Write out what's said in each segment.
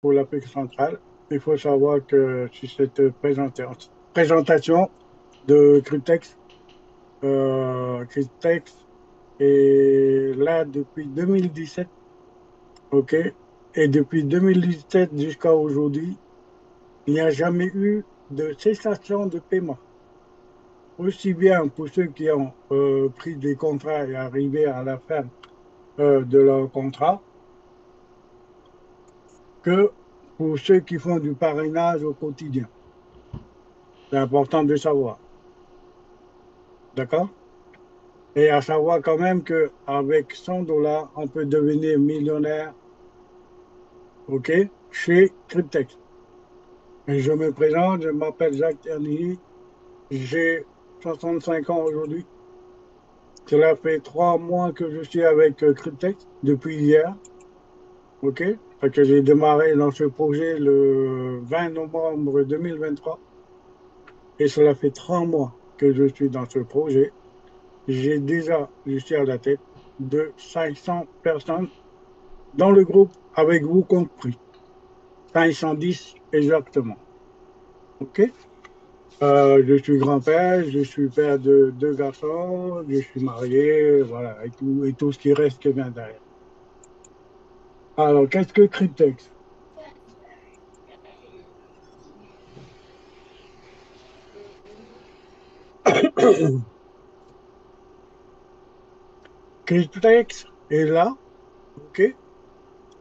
pour l'Afrique centrale. Il faut savoir que sur cette présentation de Cryptex, Cryptex est là depuis 2017, OK? Et depuis 2017 jusqu'à aujourd'hui, il n'y a jamais eu de cessation de paiement. Aussi bien pour ceux qui ont pris des contrats et arrivé à la fin de leur contrat, que pour ceux qui font du parrainage au quotidien. C'est important de savoir. D'accord? Et à savoir quand même qu'avec 100 dollars, on peut devenir millionnaire, OK, chez Cryptex. Et je me présente, je m'appelle Jacques Terny, j'ai 65 ans aujourd'hui. Cela fait 3 mois que je suis avec Cryptex depuis hier, OK? Parce que j'ai démarré dans ce projet le 20 novembre 2023 et cela fait 3 mois que je suis dans ce projet. Je suis à la tête de 500 personnes dans le groupe, avec vous compris. 510 exactement. OK? Je suis grand-père, je suis père de 2 garçons, je suis marié, voilà, et tout ce qui reste qui vient derrière. Alors, qu'est-ce que Cryptex? Cryptex est là, OK?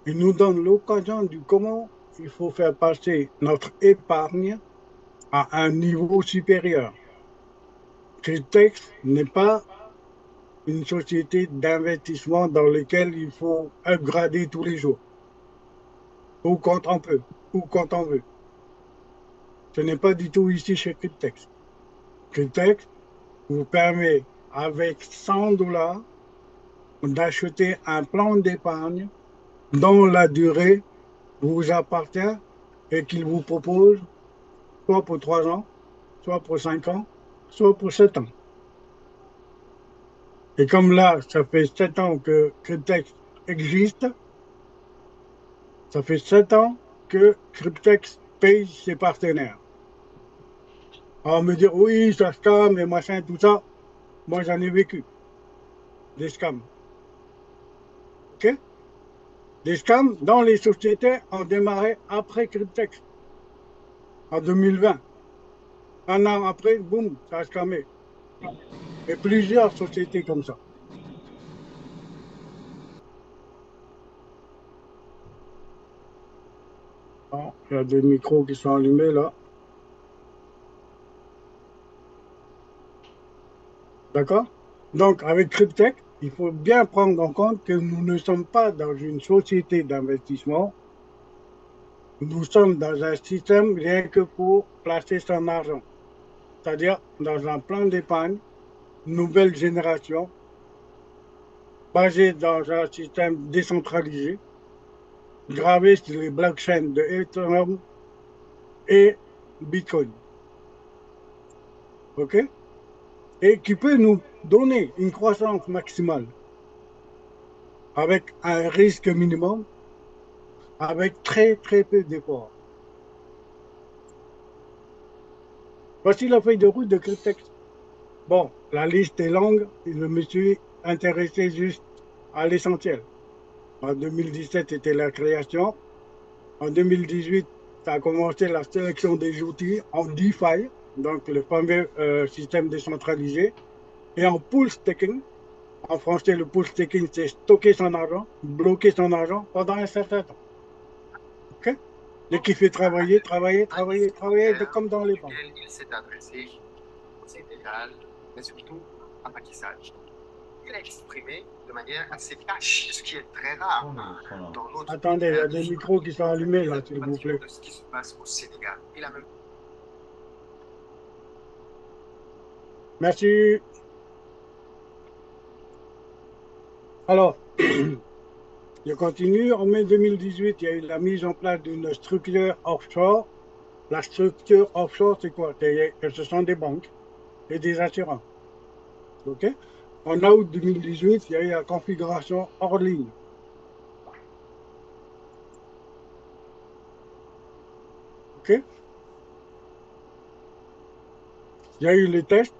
Il nous donne l'occasion du comment il faut faire passer notre épargne à un niveau supérieur. Cryptex n'est pas une société d'investissement dans laquelle il faut upgrader tous les jours, ou quand on peut, ou quand on veut. Ce n'est pas du tout ici chez Cryptex. Cryptex vous permet, avec 100 dollars, d'acheter un plan d'épargne dont la durée vous appartient et qu'il vous propose soit pour 3 ans, soit pour 5 ans, soit pour 7 ans. Et comme là, ça fait 7 ans que Cryptex existe, ça fait 7 ans que Cryptex paye ses partenaires. On me dire, oui, ça scam et machin, tout ça. Moi, j'en ai vécu des scams. OK? Des scams dont les sociétés ont démarré après Cryptex en 2020. Un an après, boum, ça a scammé. Et plusieurs sociétés comme ça. Bon, il y a des micros qui sont allumés là. D'accord? Donc, avec Cryptex, il faut bien prendre en compte que nous ne sommes pas dans une société d'investissement. Nous sommes dans un système rien que pour placer son argent, c'est-à-dire dans un plan d'épargne, nouvelle génération, basé dans un système décentralisé, gravé sur les blockchains de Ethereum et Bitcoin. OK? Et qui peut nous donner une croissance maximale avec un risque minimum, avec très, très peu d'efforts. Voici la feuille de route de Cryptex. Bon, la liste est longue, je me suis intéressé juste à l'essentiel. En 2017, c'était la création. En 2018, ça a commencé la sélection des outils en DeFi, donc le fameux système décentralisé, et en pool staking. En français, le pool staking, c'est stocker son argent, bloquer son argent pendant un certain temps. OK? Et qui fait travailler, travailler, travailler, travailler, comme dans les banques. Duquel il s'est adressé au Sénégal, mais surtout à Macky Sall. Il a exprimé de manière assez cash, ce qui est très rare dans notre pays. Attendez, il y a des Il micros qui sont est allumés très là, s'il vous impatient plaît. de ce qui se passe au Sénégal. Il a même Merci. Alors, je continue. En mai 2018, il y a eu la mise en place d'une structure offshore. La structure offshore, c'est quoi? Ce sont des banques et des assurances. OK? En août 2018, il y a eu la configuration hors ligne. OK? Il y a eu les tests,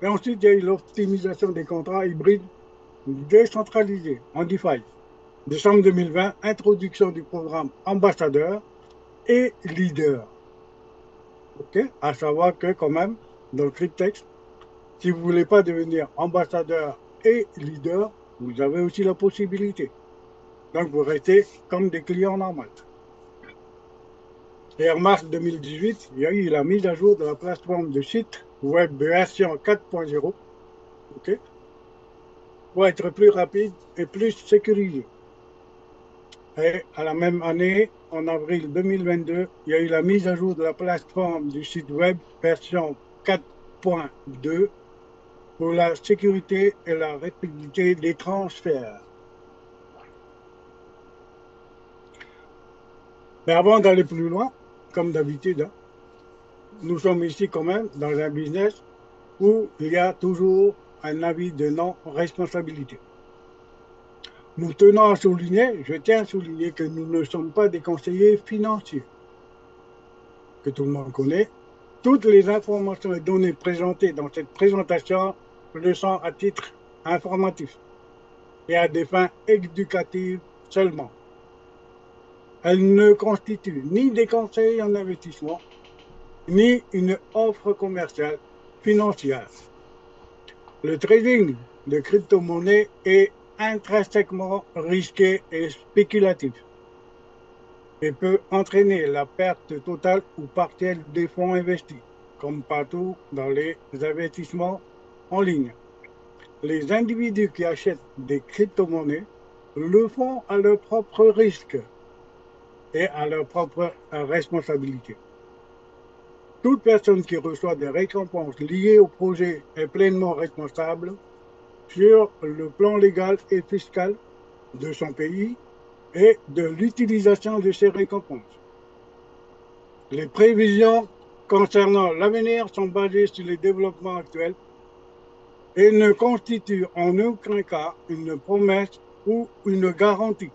et ensuite il y a eu l'optimisation des contrats hybrides décentralisés en DeFi. Décembre 2020, introduction du programme ambassadeur et leader. OK? À savoir que quand même, dans le Cryptex, si vous ne voulez pas devenir ambassadeur et leader, vous avez aussi la possibilité. Donc, vous restez comme des clients normaux. Et en mars 2018, il y a eu la mise à jour de la plateforme de site web version 4.0, OK, pour être plus rapide et plus sécurisé. Et à la même année, en avril 2022, il y a eu la mise à jour de la plateforme du site web version 4.2 pour la sécurité et la rapidité des transferts. Mais avant d'aller plus loin, comme d'habitude, hein, nous sommes ici quand même dans un business où il y a toujours un avis de non-responsabilité. Nous tenons à souligner, je tiens à souligner que nous ne sommes pas des conseillers financiers, que tout le monde connaît. Toutes les informations et données présentées dans cette présentation le sont à titre informatif et à des fins éducatives seulement. Elles ne constituent ni des conseils en investissement, ni une offre commerciale financière. Le trading de crypto-monnaies est intrinsèquement risqué et spéculatif et peut entraîner la perte totale ou partielle des fonds investis, comme partout dans les investissements en ligne. Les individus qui achètent des crypto-monnaies le font à leur propre risque et à leur propre responsabilité. Toute personne qui reçoit des récompenses liées au projet est pleinement responsable sur le plan légal et fiscal de son pays et de l'utilisation de ces récompenses. Les prévisions concernant l'avenir sont basées sur les développements actuels et ne constituent en aucun cas une promesse ou une garantie.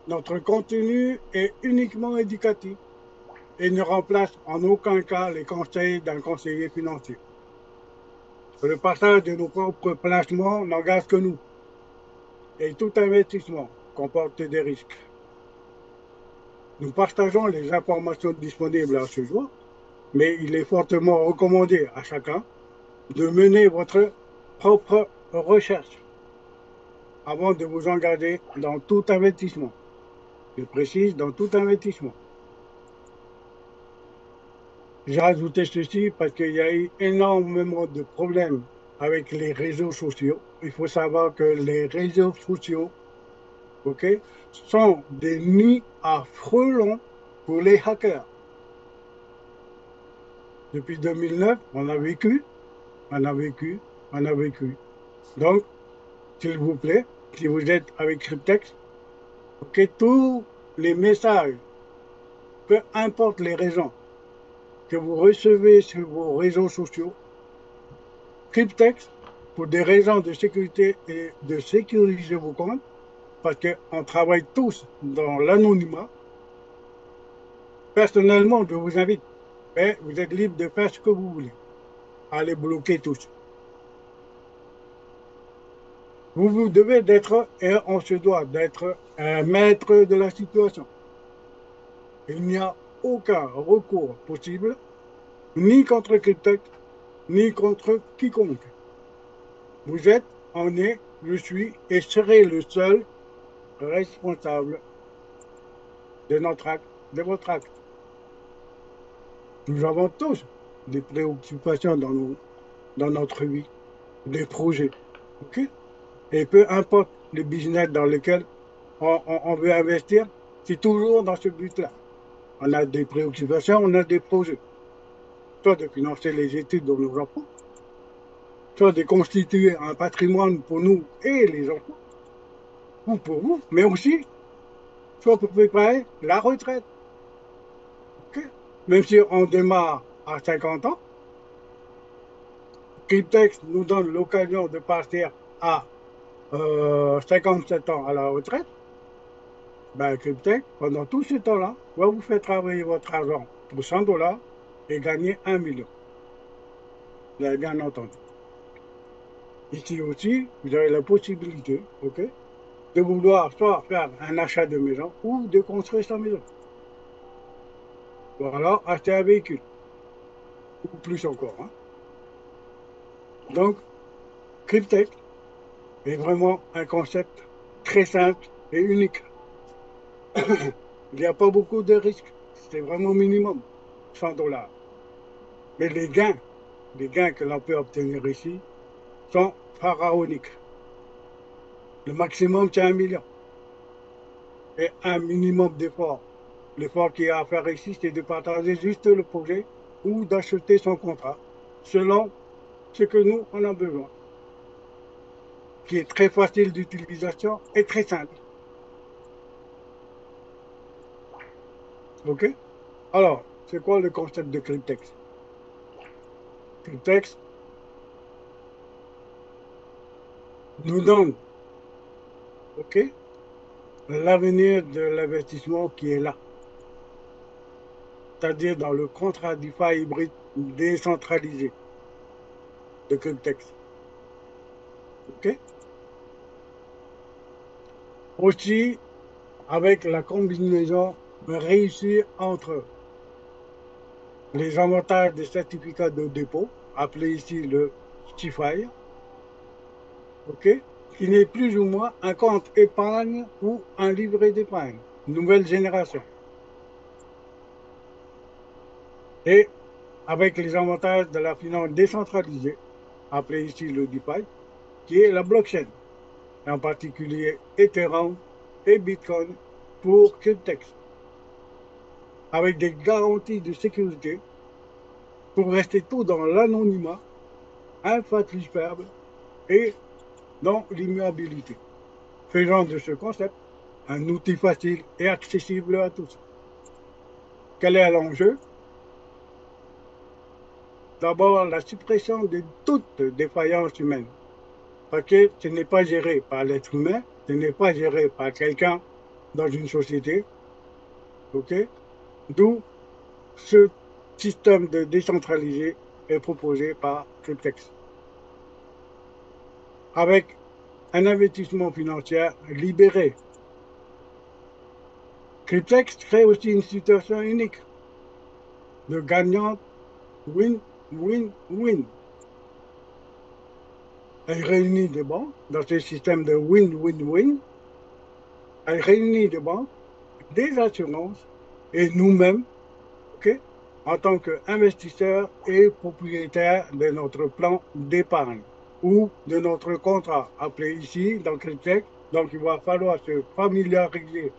Notre contenu est uniquement éducatif et ne remplace en aucun cas les conseils d'un conseiller financier. Le partage de nos propres placements n'engage que nous et tout investissement comporte des risques. Nous partageons les informations disponibles à ce jour, mais il est fortement recommandé à chacun de mener votre propre recherche avant de vous engager dans tout investissement. Je précise, dans tout investissement. J'ai rajouté ceci parce qu'il y a eu énormément de problèmes avec les réseaux sociaux. Il faut savoir que les réseaux sociaux, OK, sont des nids à frelons pour les hackers. Depuis 2009, on a vécu, on a vécu, on a vécu. Donc, s'il vous plaît, si vous êtes avec Cryptex, que tous les messages, peu importe les raisons, que vous recevez sur vos réseaux sociaux, Cryptex, pour des raisons de sécurité et de sécuriser vos comptes, parce qu'on travaille tous dans l'anonymat, personnellement, je vous invite, mais vous êtes libre de faire ce que vous voulez, à les bloquer tous. Vous devez d'être, et on se doit d'être un maître de la situation. Il n'y a aucun recours possible, ni contre Cryptex, ni contre quiconque. Vous êtes, on est, je suis et serai le seul responsable de notre acte, de votre acte. Nous avons tous des préoccupations dans notre vie, des projets. OK? Et peu importe le business dans lequel on veut investir, c'est toujours dans ce but-là. On a des préoccupations, on a des projets. Soit de financer les études de nos enfants, soit de constituer un patrimoine pour nous et les enfants, ou pour vous, mais aussi soit pour préparer la retraite. Okay? Même si on démarre à 50 ans, Cryptex nous donne l'occasion de partir à 57 ans à la retraite. Ben, Cryptex, pendant tout ce temps-là, va vous faire travailler votre argent pour 100 $ et gagner 1 million. Vous avez bien entendu. Ici aussi, vous avez la possibilité, OK, de vouloir soit faire un achat de maison ou de construire sa maison. Ou alors acheter un véhicule, ou plus encore, hein. Donc, Cryptex est vraiment un concept très simple et unique. Il n'y a pas beaucoup de risques. C'est vraiment minimum, 100 $. Mais les gains que l'on peut obtenir ici sont pharaoniques. Le maximum, c'est 1 million. Et un minimum d'effort. L'effort qu'il y a à faire ici, c'est de partager juste le projet ou d'acheter son contrat, selon ce que nous, on a besoin, qui est très facile d'utilisation et très simple. OK? Alors, c'est quoi le concept de Cryptex? Cryptex nous donne, OK, l'avenir de l'investissement qui est là, c'est-à-dire dans le contrat DeFi hybride décentralisé de Cryptex. OK? Aussi, avec la combinaison réussie entre les avantages des certificats de dépôt, appelé ici le STIFI, OK, qui n'est plus ou moins un compte épargne ou un livret d'épargne, nouvelle génération. Et avec les avantages de la finance décentralisée, appelé ici le DeFi, qui est la blockchain, en particulier Ethereum et Bitcoin pour Cryptex, avec des garanties de sécurité pour rester tout dans l'anonymat, infalsifiable et dans l'immuabilité, faisant de ce concept un outil facile et accessible à tous. Quel est l'enjeu? D'abord, la suppression de toute défaillance humaine, parce que ce n'est pas géré par l'être humain, ce n'est pas géré par quelqu'un dans une société, OK? D'où ce système de décentralisé est proposé par Cryptex, avec un investissement financier libéré. Cryptex crée aussi une situation unique de gagnant win-win-win. Elle réunit des banques dans ce système de win-win-win. Elle réunit des banques, des assurances et nous-mêmes, OK, en tant qu'investisseurs et propriétaires de notre plan d'épargne ou de notre contrat, appelé ici dans Cryptex. Donc, il va falloir se familiariser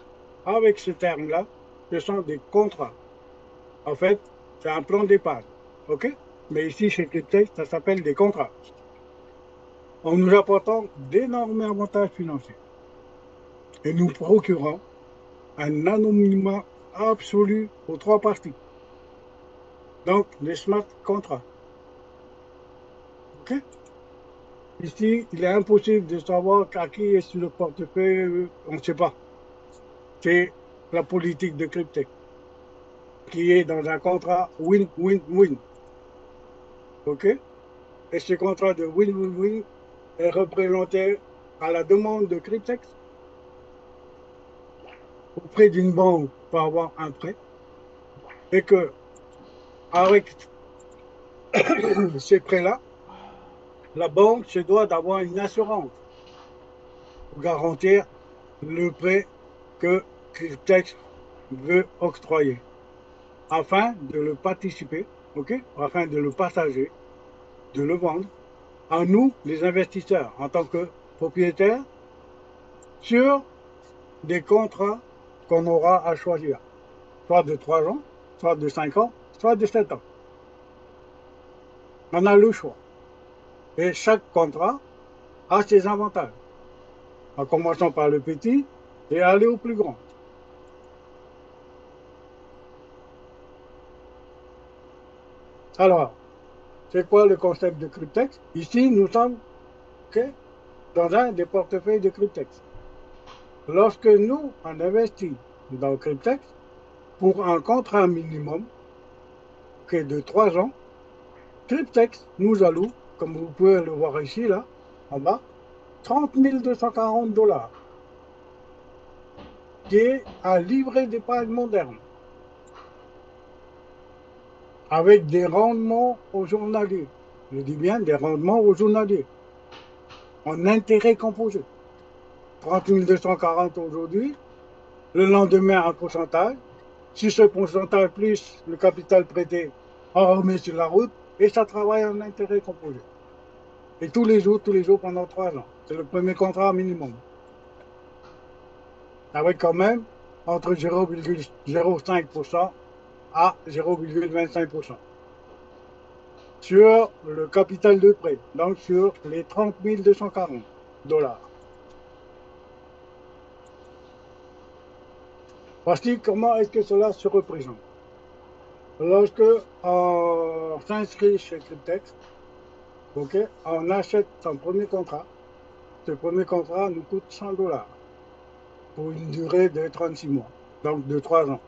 avec ce terme-là. Ce sont des contrats. En fait, c'est un plan d'épargne. OK? Mais ici, chez Cryptex, ça s'appelle des contrats, en nous apportant d'énormes avantages financiers et nous procurant un anonymat absolu aux trois parties. Donc, les smart contracts. OK? Ici, il est impossible de savoir à qui est sur le portefeuille, on ne sait pas. C'est la politique de Cryptex qui est dans un contrat win-win-win. OK? Et ce contrat de win-win-win est représenté à la demande de Cryptex auprès d'une banque pour avoir un prêt et que avec ces prêts-là, la banque se doit d'avoir une assurance pour garantir le prêt que Cryptex veut octroyer afin de le participer, OK, afin de le partager, de le vendre à nous, les investisseurs, en tant que propriétaires, sur des contrats qu'on aura à choisir, soit de 3 ans, soit de 5 ans, soit de 7 ans. On a le choix. Et chaque contrat a ses avantages, en commençant par le petit et aller au plus grand. Alors, c'est quoi le concept de Cryptex? Ici, nous sommes, OK, dans un des portefeuilles de Cryptex. lorsque nous, on investit dans Cryptex, pour un contrat minimum qui est de 3 ans, Cryptex nous alloue, comme vous pouvez le voir ici, là, en bas, 30 240 dollars, qui est un livret d'épargne moderne, avec des rendements aux journaliers. Je dis bien des rendements aux journaliers, en intérêt composé. 30 240 aujourd'hui, le lendemain un pourcentage. Si ce pourcentage plus le capital prêté, on remet sur la route et ça travaille en intérêt composé. Et tous les jours pendant 3 ans. C'est le premier contrat minimum. Avec quand même entre 0,05% à 0,25% sur le capital de prêt, donc sur les 30 240 dollars. Voici comment est-ce que cela se représente. Lorsque on s'inscrit chez Cryptex, ok, on achète son premier contrat. Ce premier contrat nous coûte 100 dollars pour une durée de 36 mois, donc de 3 ans.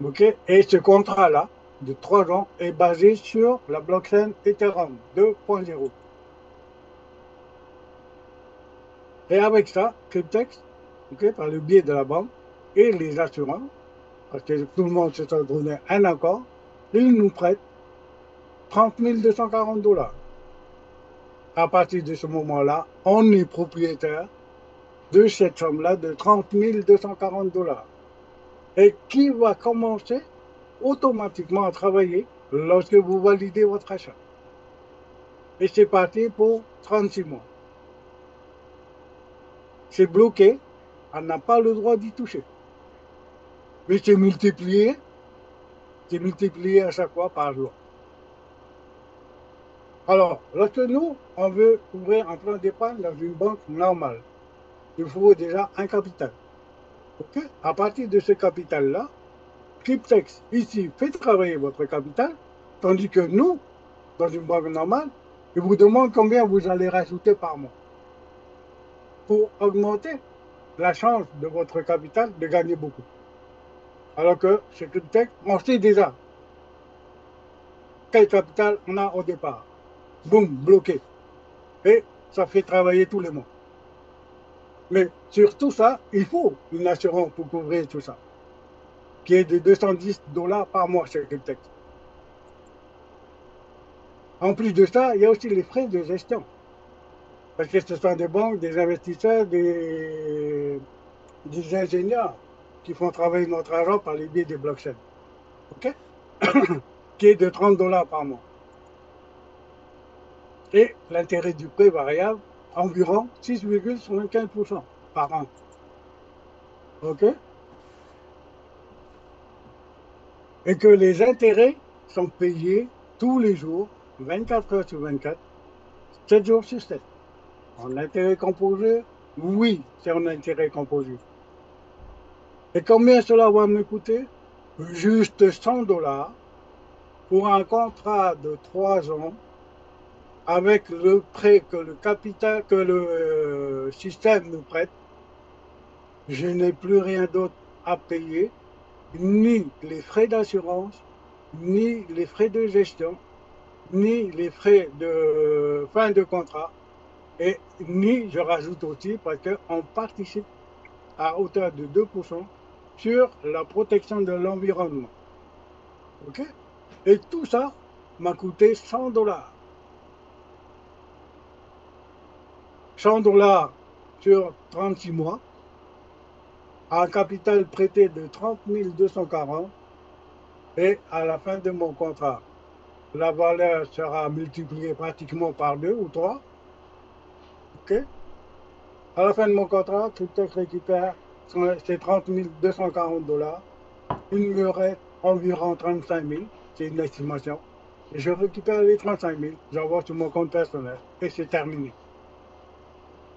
Ok, et ce contrat-là, de 3 ans, est basé sur la blockchain Ethereum 2.0. Et avec ça, Cryptex, ok, par le biais de la banque et les assurances, parce que tout le monde se sont donné un accord, ils nous prêtent 30 240 dollars. À partir de ce moment-là, on est propriétaire de cette somme-là de 30 240 dollars. Et qui va commencer automatiquement à travailler lorsque vous validez votre achat. Et c'est parti pour 36 mois. C'est bloqué, on n'a pas le droit d'y toucher. Mais c'est multiplié à chaque fois par jour. Alors, lorsque nous, on veut ouvrir un plan d'épargne dans une banque normale, il faut déjà un capital. Okay? À partir de ce capital-là, Cryptex, ici, fait travailler votre capital, tandis que nous, dans une banque normale, il vous demande combien vous allez rajouter par mois pour augmenter la chance de votre capital de gagner beaucoup. Alors que chez Cryptex, on sait déjà quel capital on a au départ. Boum, bloqué. Et ça fait travailler tous les mois. Mais sur tout ça, il faut une assurance pour couvrir tout ça, qui est de 210 dollars par mois chez Cryptex. En plus de ça, il y a aussi les frais de gestion. Parce que ce sont des banques, des investisseurs, des ingénieurs qui font travailler notre argent par les biais des blockchains. OK? Qui est de 30 dollars par mois. Et l'intérêt du prêt variable, environ 6,75% par an. OK? Et que les intérêts sont payés tous les jours, 24 heures sur 24, 7 jours sur 7. En intérêt composé, oui, c'est en intérêt composé. Et combien cela va me coûter? Juste 100 dollars pour un contrat de 3 ans avec le prêt que le capital, que le système nous prête. Je n'ai plus rien d'autre à payer, ni les frais d'assurance, ni les frais de gestion, ni les frais de fin de contrat, et ni, je rajoute aussi, parce qu'on participe à hauteur de 2% sur la protection de l'environnement. OK? Et tout ça m'a coûté 100 dollars. 100 dollars sur 36 mois, à un capital prêté de 30 240, et à la fin de mon contrat, la valeur sera multipliée pratiquement par 2 ou 3. OK? À la fin de mon contrat, Cryptex récupère ces 30 240 dollars. Il me reste environ 35 000, c'est une estimation. Et je récupère les 35 000, j'envoie sur mon compte personnel et c'est terminé.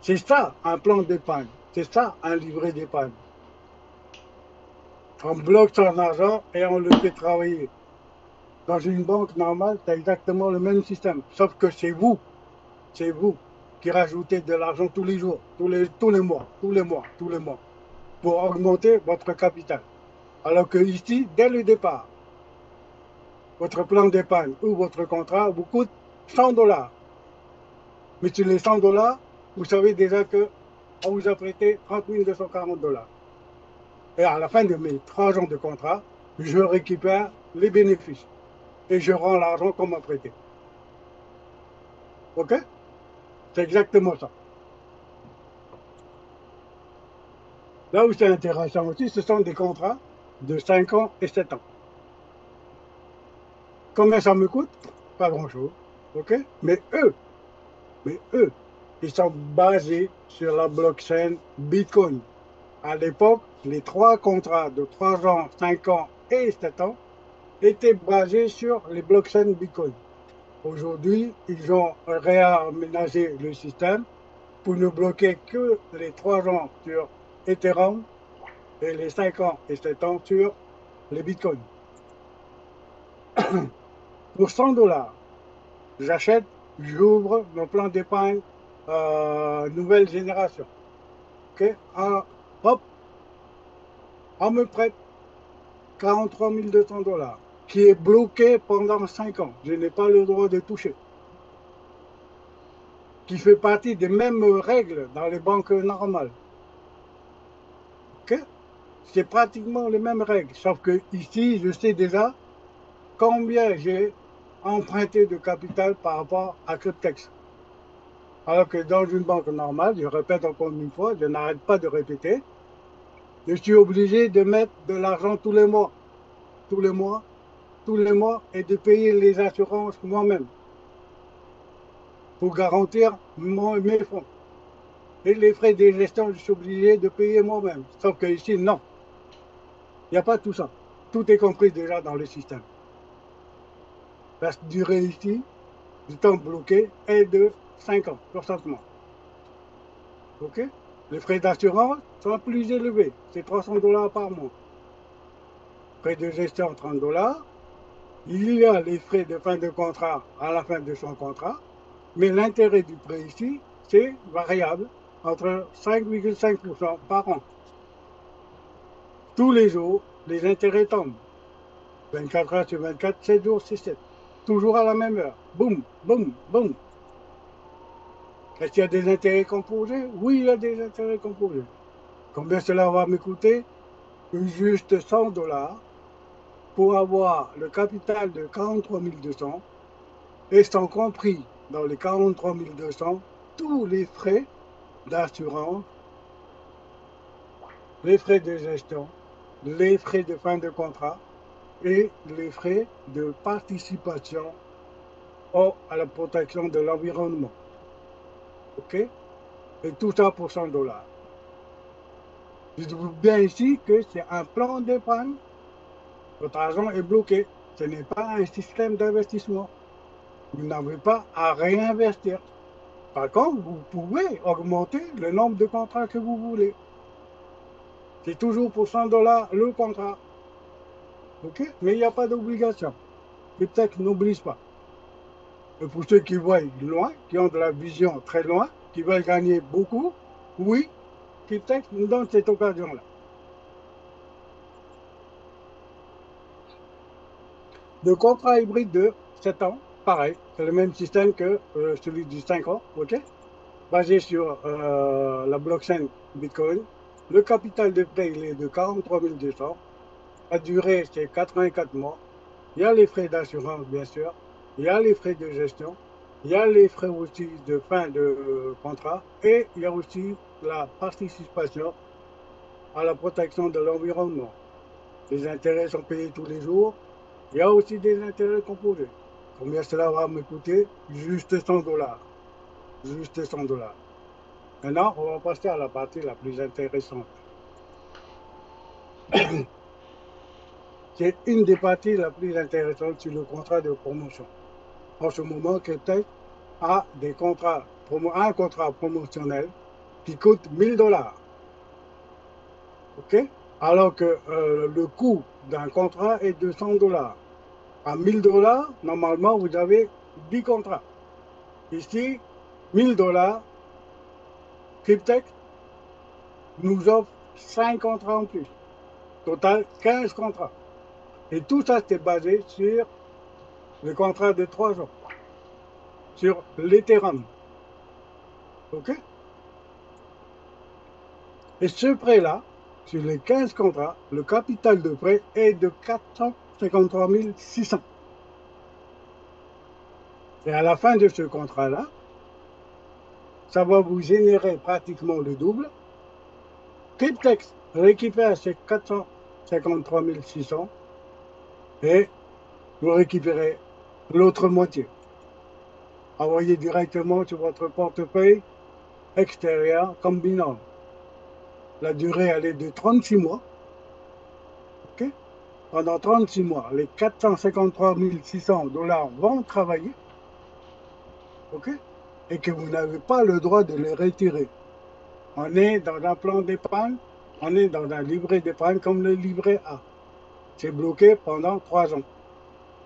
C'est ça un plan d'épargne, c'est ça un livret d'épargne. On bloque son argent et on le fait travailler. Dans une banque normale, c'est exactement le même système, sauf que c'est vous qui rajoutaient de l'argent tous les jours, tous les mois, pour augmenter votre capital. Alors que ici, dès le départ, votre plan d'épargne ou votre contrat vous coûte 100 dollars. Mais sur les 100 dollars, vous savez déjà qu'on vous a prêté 30 240 dollars. Et à la fin de mes 3 ans de contrat, je récupère les bénéfices et je rends l'argent qu'on m'a prêté. OK? C'est exactement ça. Là où c'est intéressant aussi, ce sont des contrats de 5 ans et 7 ans. Combien ça me coûte? Pas grand-chose. OK? Mais eux, ils sont basés sur la blockchain Bitcoin. À l'époque, les 3 contrats de 3 ans, 5 ans et 7 ans étaient basés sur les blockchains Bitcoin. Aujourd'hui, ils ont réaménagé le système pour ne bloquer que les 3 ans sur Ethereum et les 5 ans et 7 ans sur les bitcoins. Pour 100 dollars, j'achète, j'ouvre mon plan d'épargne nouvelle génération. OK? Hop, on me prête 43 200 dollars qui est bloqué pendant 5 ans. Je n'ai pas le droit de toucher. Qui fait partie des mêmes règles dans les banques normales. OK? C'est pratiquement les mêmes règles, sauf que ici, je sais déjà combien j'ai emprunté de capital par rapport à Cryptex. Alors que dans une banque normale, je répète encore une fois, je n'arrête pas de répéter, je suis obligé de mettre de l'argent tous les mois, tous les mois, tous les mois, et de payer les assurances moi-même pour garantir mes fonds. Et les frais de gestion, je suis obligé de payer moi-même. Sauf que ici, non. Il n'y a pas tout ça. Tout est compris déjà dans le système. La durée ici, du temps bloqué, est de 5 ans, consentement. OK? Les frais d'assurance sont plus élevés. C'est 300 dollars par mois. Frais de gestion, 30 dollars. Il y a les frais de fin de contrat à la fin de son contrat. Mais l'intérêt du prêt ici, c'est variable entre 5,5% par an. Tous les jours, les intérêts tombent. 24 heures sur 24, 7 jours sur 7. Toujours à la même heure. Boum, boum, boum. Est-ce qu'il y a des intérêts composés? Oui, il y a des intérêts composés. Combien cela va me coûter? Juste 100 dollars pour avoir le capital de 43 200 et sont compris dans les 43 200 tous les frais d'assurance, les frais de gestion, les frais de fin de contrat et les frais de participation à la protection de l'environnement. OK? Et tout ça pour 100 dollars. Dites-vous bien ici que c'est un plan d'épargne. Votre argent est bloqué. Ce n'est pas un système d'investissement. Vous n'avez pas à réinvestir. Par contre, vous pouvez augmenter le nombre de contrats que vous voulez. C'est toujours pour 100 dollars le contrat. OK? Mais il n'y a pas d'obligation. Et peut-être n'oblige pas. Et pour ceux qui voient loin, qui ont de la vision très loin, qui veulent gagner beaucoup, oui, qui peut-être nous donne cette occasion-là. Le contrat hybride de 7 ans, pareil, c'est le même système que celui du 5 ans, OK? Basé sur la blockchain Bitcoin. Le capital de prêt, il est de 43 200. La durée, c'est 84 mois. Il y a les frais d'assurance, bien sûr. Il y a les frais de gestion. Il y a les frais aussi de fin de contrat. Et il y a aussi la participation à la protection de l'environnement. Les intérêts sont payés tous les jours. Il y a aussi des intérêts composés. Combien cela va me coûter? Juste 100 dollars. Juste 100 dollars. Maintenant, on va passer à la partie la plus intéressante. C'est une des parties la plus intéressantes sur le contrat de promotion. En ce moment, Cryptex a un contrat promotionnel qui coûte 1000 dollars. OK? Alors que le coût d'un contrat est de 100 dollars. À 1000 dollars, normalement, vous avez 10 contrats. Ici, 1000 dollars, Cryptex nous offre 5 contrats en plus. Total, 15 contrats. Et tout ça, c'est basé sur le contrat de 3 ans, sur l'Ethereum. OK? Et ce prêt-là, sur les 15 contrats, le capital de prêt est de 453 600. Et à la fin de ce contrat-là, ça va vous générer pratiquement le double. Cryptex récupère ces 453 600 et vous récupérez l'autre moitié. Envoyez directement sur votre portefeuille extérieur comme Binance. La durée, elle est de 36 mois. OK? Pendant 36 mois, les 453 600 dollars vont travailler. OK? Et que vous n'avez pas le droit de les retirer. On est dans un plan d'épargne, on est dans un livret d'épargne comme le livret A. C'est bloqué pendant 3 ans.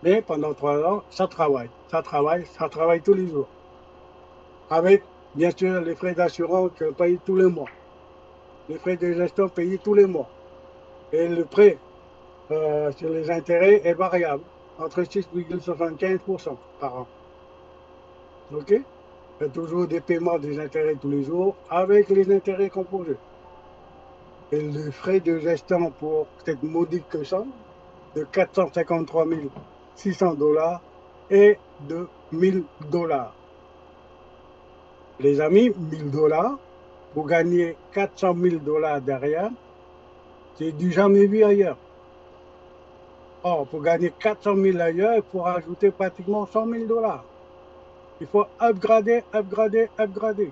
Mais pendant 3 ans, ça travaille, ça travaille, ça travaille tous les jours. Avec, bien sûr, les frais d'assurance payés tous les mois. Les frais de gestion payés tous les mois. Et le prêt sur les intérêts est variable, entre 6,75% par an. OK? Il y a toujours des paiements des intérêts tous les jours avec les intérêts composés. Et le frais de gestion pour cette modique somme de 453 600 dollars est de 1000 dollars. Les amis, 1000 dollars pour gagner 400 000 dollars derrière, c'est du jamais vu ailleurs. Or, pour gagner 400 000 ailleurs, il faut rajouter pratiquement 100 000 dollars. Il faut upgrader, upgrader, upgrader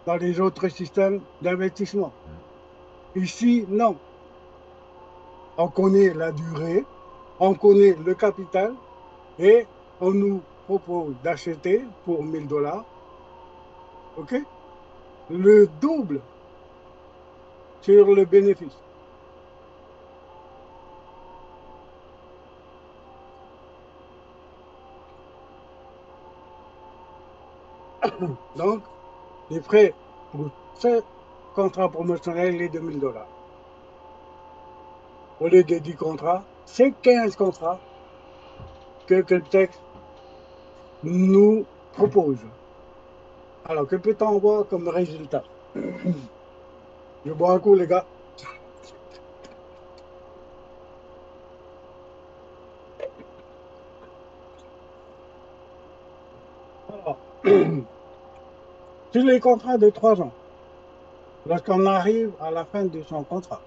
dans les autres systèmes d'investissement. Ici, non. On connaît la durée, on connaît le capital et on nous propose d'acheter pour 1000 dollars, OK, le double sur le bénéfice. Donc, les frais pour ce contrat promotionnel est de 1000 dollars. Au lieu de 10 contrats, c'est 15 contrats que le texte nous propose. Alors, que peut-on avoir comme résultat? Je bois un coup, les gars. Alors, sur les contrats de 3 ans, lorsqu'on arrive à la fin de son contrat,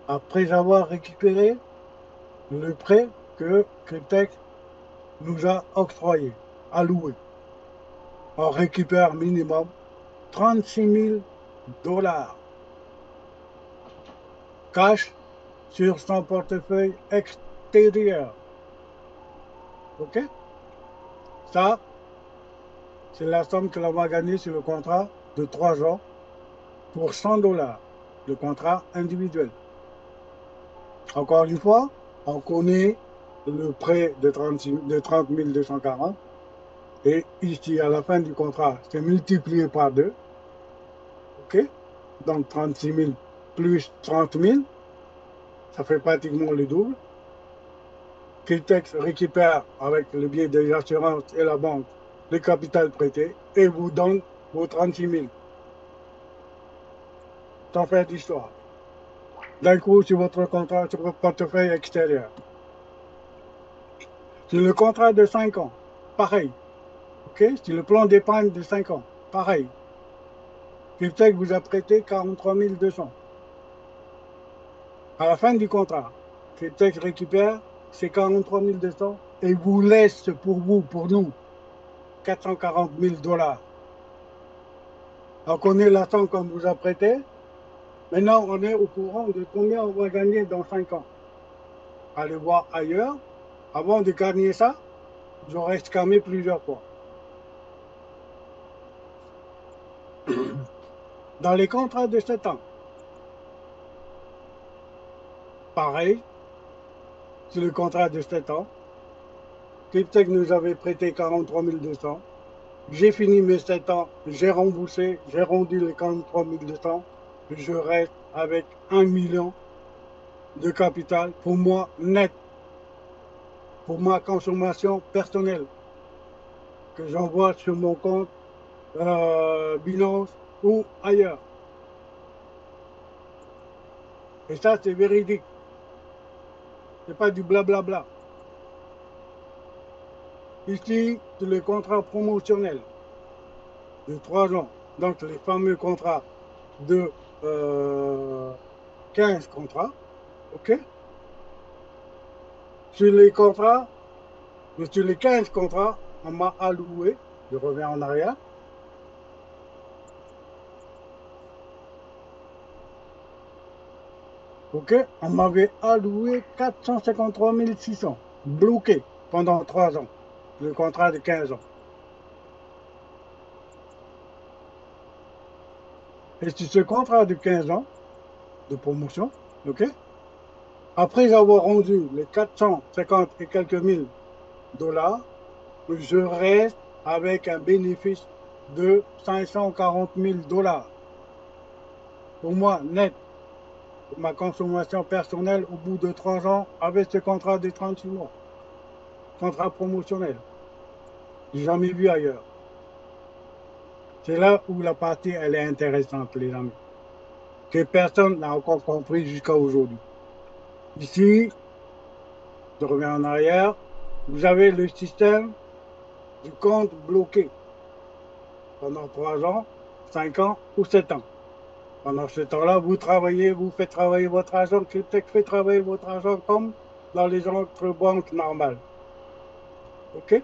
après avoir récupéré le prêt que Cryptex nous a octroyé, alloué, on récupère minimum 36 000 dollars cash sur son portefeuille extérieur. OK? Ça, c'est la somme que l'on va gagner sur le contrat de 3 ans pour 100 dollars, le contrat individuel. Encore une fois, on connaît le prêt de 30 240 et ici, à la fin du contrat, c'est multiplié par 2. OK? Donc 36 000 plus 30 000, ça fait pratiquement le double. Cryptex récupère avec le biais des assurances et la banque le capital prêté et vous donne vos 36 000. Sans faire d'histoire. D'un coup, sur votre contrat, sur votre portefeuille extérieur. Sur le contrat de 5 ans, pareil. OK? Sur le plan d'épargne de 5 ans, pareil. Cryptex vous a prêté 43 200. À la fin du contrat, Cryptex récupère ces 43 200 et vous laisse pour vous, pour nous, 440 000 dollars. On connaît la somme qu'on vous a prêté. Maintenant, on est au courant de combien on va gagner dans 5 ans. Allez voir ailleurs. Avant de gagner ça, j'aurais scamé plusieurs fois. Dans les contrats de 7 ans, pareil, sur le contrat de 7 ans, Cryptex nous avait prêté 43 200 j'ai fini mes 7 ans, j'ai remboursé, j'ai rendu les 43 200, je reste avec 1 million de capital pour moi net, pour ma consommation personnelle, que j'envoie sur mon compte Binance ou ailleurs. Et ça, c'est véridique. C'est pas du blablabla. Ici, c'est le contrat promotionnel de 3 ans. Donc, les fameux contrats de 15 contrats. OK? Sur les contrats, sur les 15 contrats, on m'a alloué, je reviens en arrière, OK? On m'avait alloué 453 600, bloqué pendant 3 ans, le contrat de 15 ans. Et sur ce contrat de 15 ans de promotion, OK? Après avoir rendu les 450 et quelques mille dollars, je reste avec un bénéfice de 540 000 dollars. Pour moi, net, pour ma consommation personnelle au bout de 3 ans avec ce contrat de 36 mois. Contrat promotionnel. J'ai jamais vu ailleurs. C'est là où la partie, elle est intéressante, les amis, que personne n'a encore compris jusqu'à aujourd'hui. Ici, je reviens en arrière, vous avez le système du compte bloqué pendant 3 ans, 5 ans ou 7 ans. Pendant ce temps-là, vous travaillez, vous faites travailler votre argent, Cryptex fait travailler votre argent comme dans les autres banques normales. OK?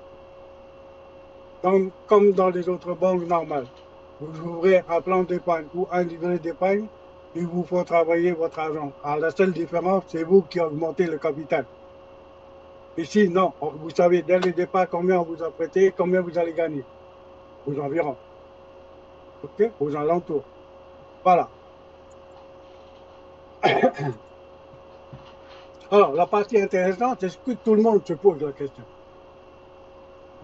Donc, comme dans les autres banques normales. Vous ouvrez un plan d'épargne ou un livret d'épargne, ils vous font travailler votre argent. Alors, la seule différence, c'est vous qui augmentez le capital. Ici, non. Vous savez dès le départ combien on vous a prêté, combien vous allez gagner aux environs. OK? Aux alentours. Voilà. Alors, la partie intéressante, c'est que tout le monde se pose la question.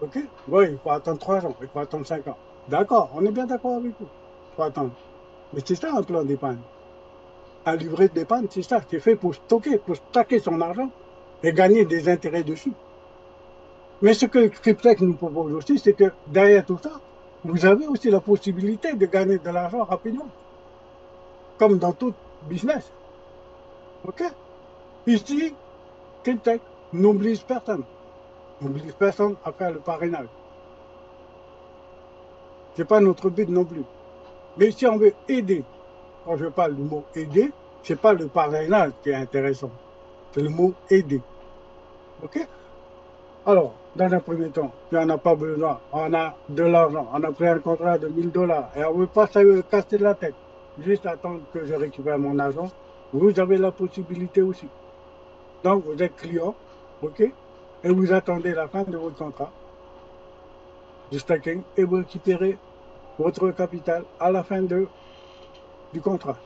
OK? Oui, il faut attendre 3 ans, il faut attendre 5 ans. D'accord, on est bien d'accord avec vous. Il faut attendre. Mais c'est ça un plan d'épargne. Un livret d'épargne, c'est ça. C'est fait pour stocker son argent et gagner des intérêts dessus. Mais ce que Cryptex nous propose aussi, c'est que derrière tout ça, vous avez aussi la possibilité de gagner de l'argent rapidement, comme dans tout business. OK? Ici, Cryptex n'oblige personne. N'oblige personne à faire le parrainage. Ce n'est pas notre but non plus. Mais si on veut aider, quand je parle du mot aider, ce n'est pas le parrainage qui est intéressant, c'est le mot aider. OK? Alors, dans un premier temps, si on n'a pas besoin, on a de l'argent, on a pris un contrat de 1000 dollars et on ne veut pas se casser la tête, juste attendre que je récupère mon argent, vous avez la possibilité aussi. Donc, vous êtes client, OK? Et vous attendez la fin de votre contrat de stacking et vous récupérez votre capital à la fin du contrat.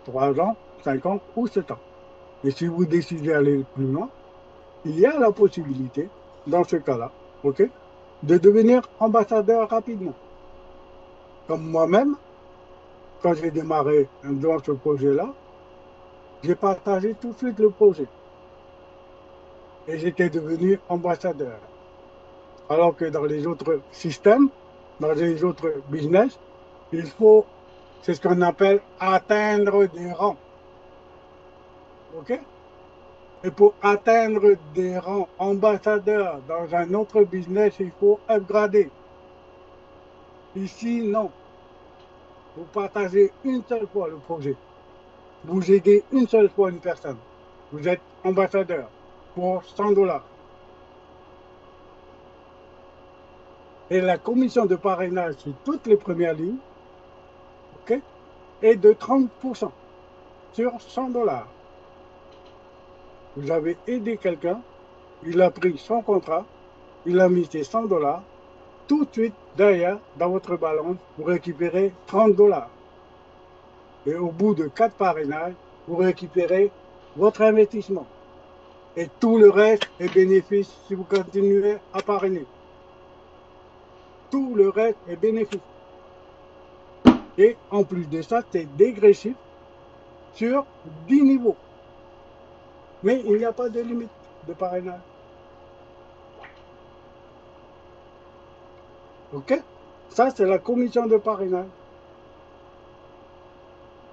3 ans, 5 ans ou 7 ans. Et si vous décidez d'aller plus loin, il y a la possibilité, dans ce cas-là, OK, de devenir ambassadeur rapidement. Comme moi-même, quand j'ai démarré dans ce projet-là, j'ai partagé tout de suite le projet et j'étais devenu ambassadeur. Alors que dans les autres systèmes, dans les autres business, il faut, c'est ce qu'on appelle atteindre des rangs. OK? Et pour atteindre des rangs ambassadeurs dans un autre business, il faut upgrader. Ici, non. Vous partagez une seule fois le projet. Vous aidez une seule fois une personne. Vous êtes ambassadeur pour 100 dollars. Et la commission de parrainage sur toutes les premières lignes, OK, est de 30% sur 100 dollars. Vous avez aidé quelqu'un, il a pris son contrat, il a mis ses 100 dollars. Tout de suite, derrière, dans votre balance, vous récupérez 30 dollars. Et au bout de 4 parrainages, vous récupérez votre investissement. Et tout le reste est bénéfice si vous continuez à parrainer. Tout le reste est bénéfique. Et en plus de ça, c'est dégressif sur 10 niveaux. Mais il n'y a pas de limite de parrainage. OK? Ça, c'est la commission de parrainage.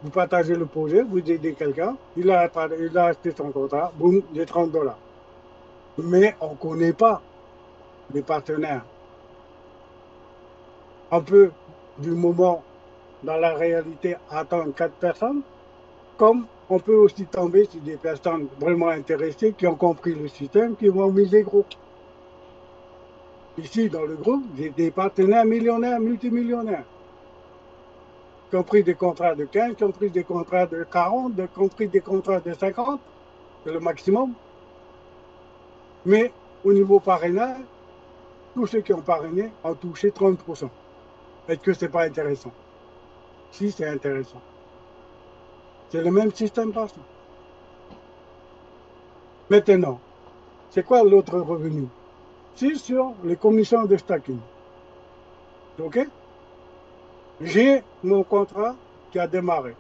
Vous partagez le projet, vous aidez quelqu'un, il a acheté son contrat, boum, j'ai 30 dollars. Mais on ne connaît pas les partenaires. On peut, du moment, dans la réalité, attendre 4 personnes, comme on peut aussi tomber sur des personnes vraiment intéressées qui ont compris le système, qui vont miser gros. Ici, dans le groupe, j'ai des partenaires millionnaires, multimillionnaires, qui ont pris des contrats de 15, qui ont pris des contrats de 40, qui ont pris des contrats de 50, c'est le maximum. Mais au niveau parrainage, tous ceux qui ont parrainé ont touché 30%. Est-ce que ce n'est pas intéressant? Si, c'est intéressant. C'est le même système partout. Maintenant, c'est quoi l'autre revenu? C'est sur les commissions de stacking. OK? J'ai mon contrat qui a démarré.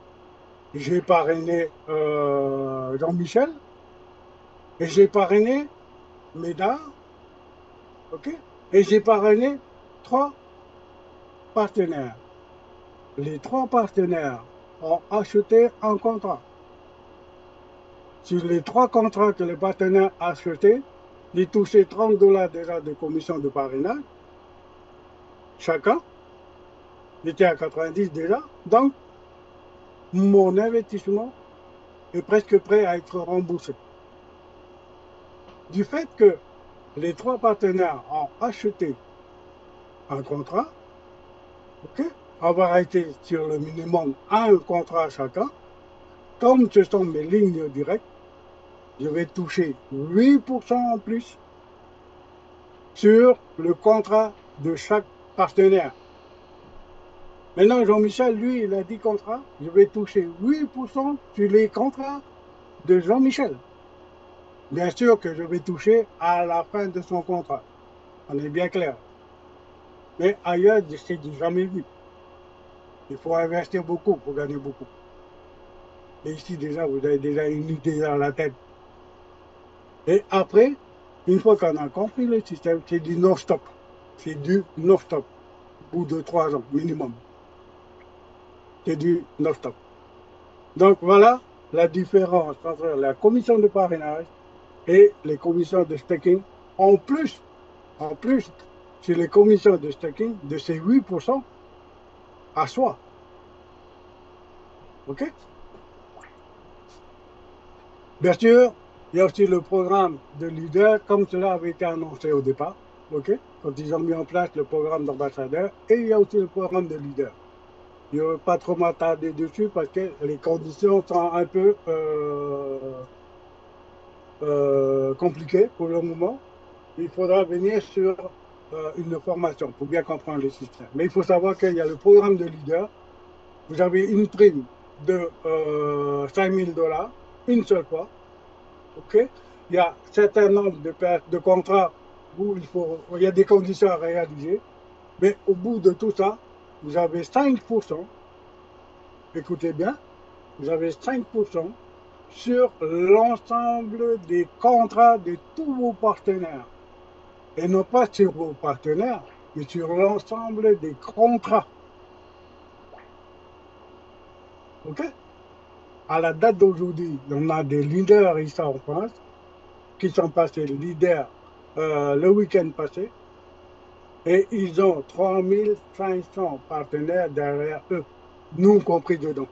J'ai parrainé Jean-Michel et j'ai parrainé Médard, OK? Et j'ai parrainé 3 partenaires. Les 3 partenaires ont acheté un contrat. Sur les 3 contrats que les partenaires ont achetés, ils touchaient 30 dollars déjà de commission de parrainage chacun. J'étais à 90 déjà. Donc, mon investissement est presque prêt à être remboursé. Du fait que les 3 partenaires ont acheté un contrat, OK, avoir été sur le minimum un contrat chacun, comme ce sont mes lignes directes, je vais toucher 8% en plus sur le contrat de chaque partenaire. Maintenant, Jean-Michel, lui, il a 10 contrats, je vais toucher 8% sur les contrats de Jean-Michel. Bien sûr que je vais toucher à la fin de son contrat. On est bien clair. Mais ailleurs, c'est du jamais vu. Il faut investir beaucoup pour gagner beaucoup. Et ici, déjà, vous avez déjà une idée dans la tête. Et après, une fois qu'on a compris le système, c'est du non-stop. C'est du non-stop. Au bout de 3 ans, minimum. C'est du non-stop. Donc voilà la différence entre la commission de parrainage et les commissions de staking. En plus, c'est les commissions de staking de ces 8% à soi. OK? Bien sûr, il y a aussi le programme de leader, comme cela avait été annoncé au départ, OK? Quand ils ont mis en place le programme d'ambassadeur, et il y a aussi le programme de leader. Je ne veux pas trop m'attarder dessus parce que les conditions sont un peu compliquées pour le moment. Il faudra venir sur une formation pour bien comprendre le système. Mais il faut savoir qu'il y a le programme de leader. Vous avez une prime de 5 000 dollars, une seule fois. OK? Il y a un certain nombre de contrats où il y a des conditions à réaliser. Mais au bout de tout ça, vous avez 5%, écoutez bien, vous avez 5% sur l'ensemble des contrats de tous vos partenaires. Et non pas sur vos partenaires, mais sur l'ensemble des contrats. OK? À la date d'aujourd'hui, on a des leaders ici en France qui sont passés leaders le week-end passé et ils ont 3500 partenaires derrière eux, nous compris dedans.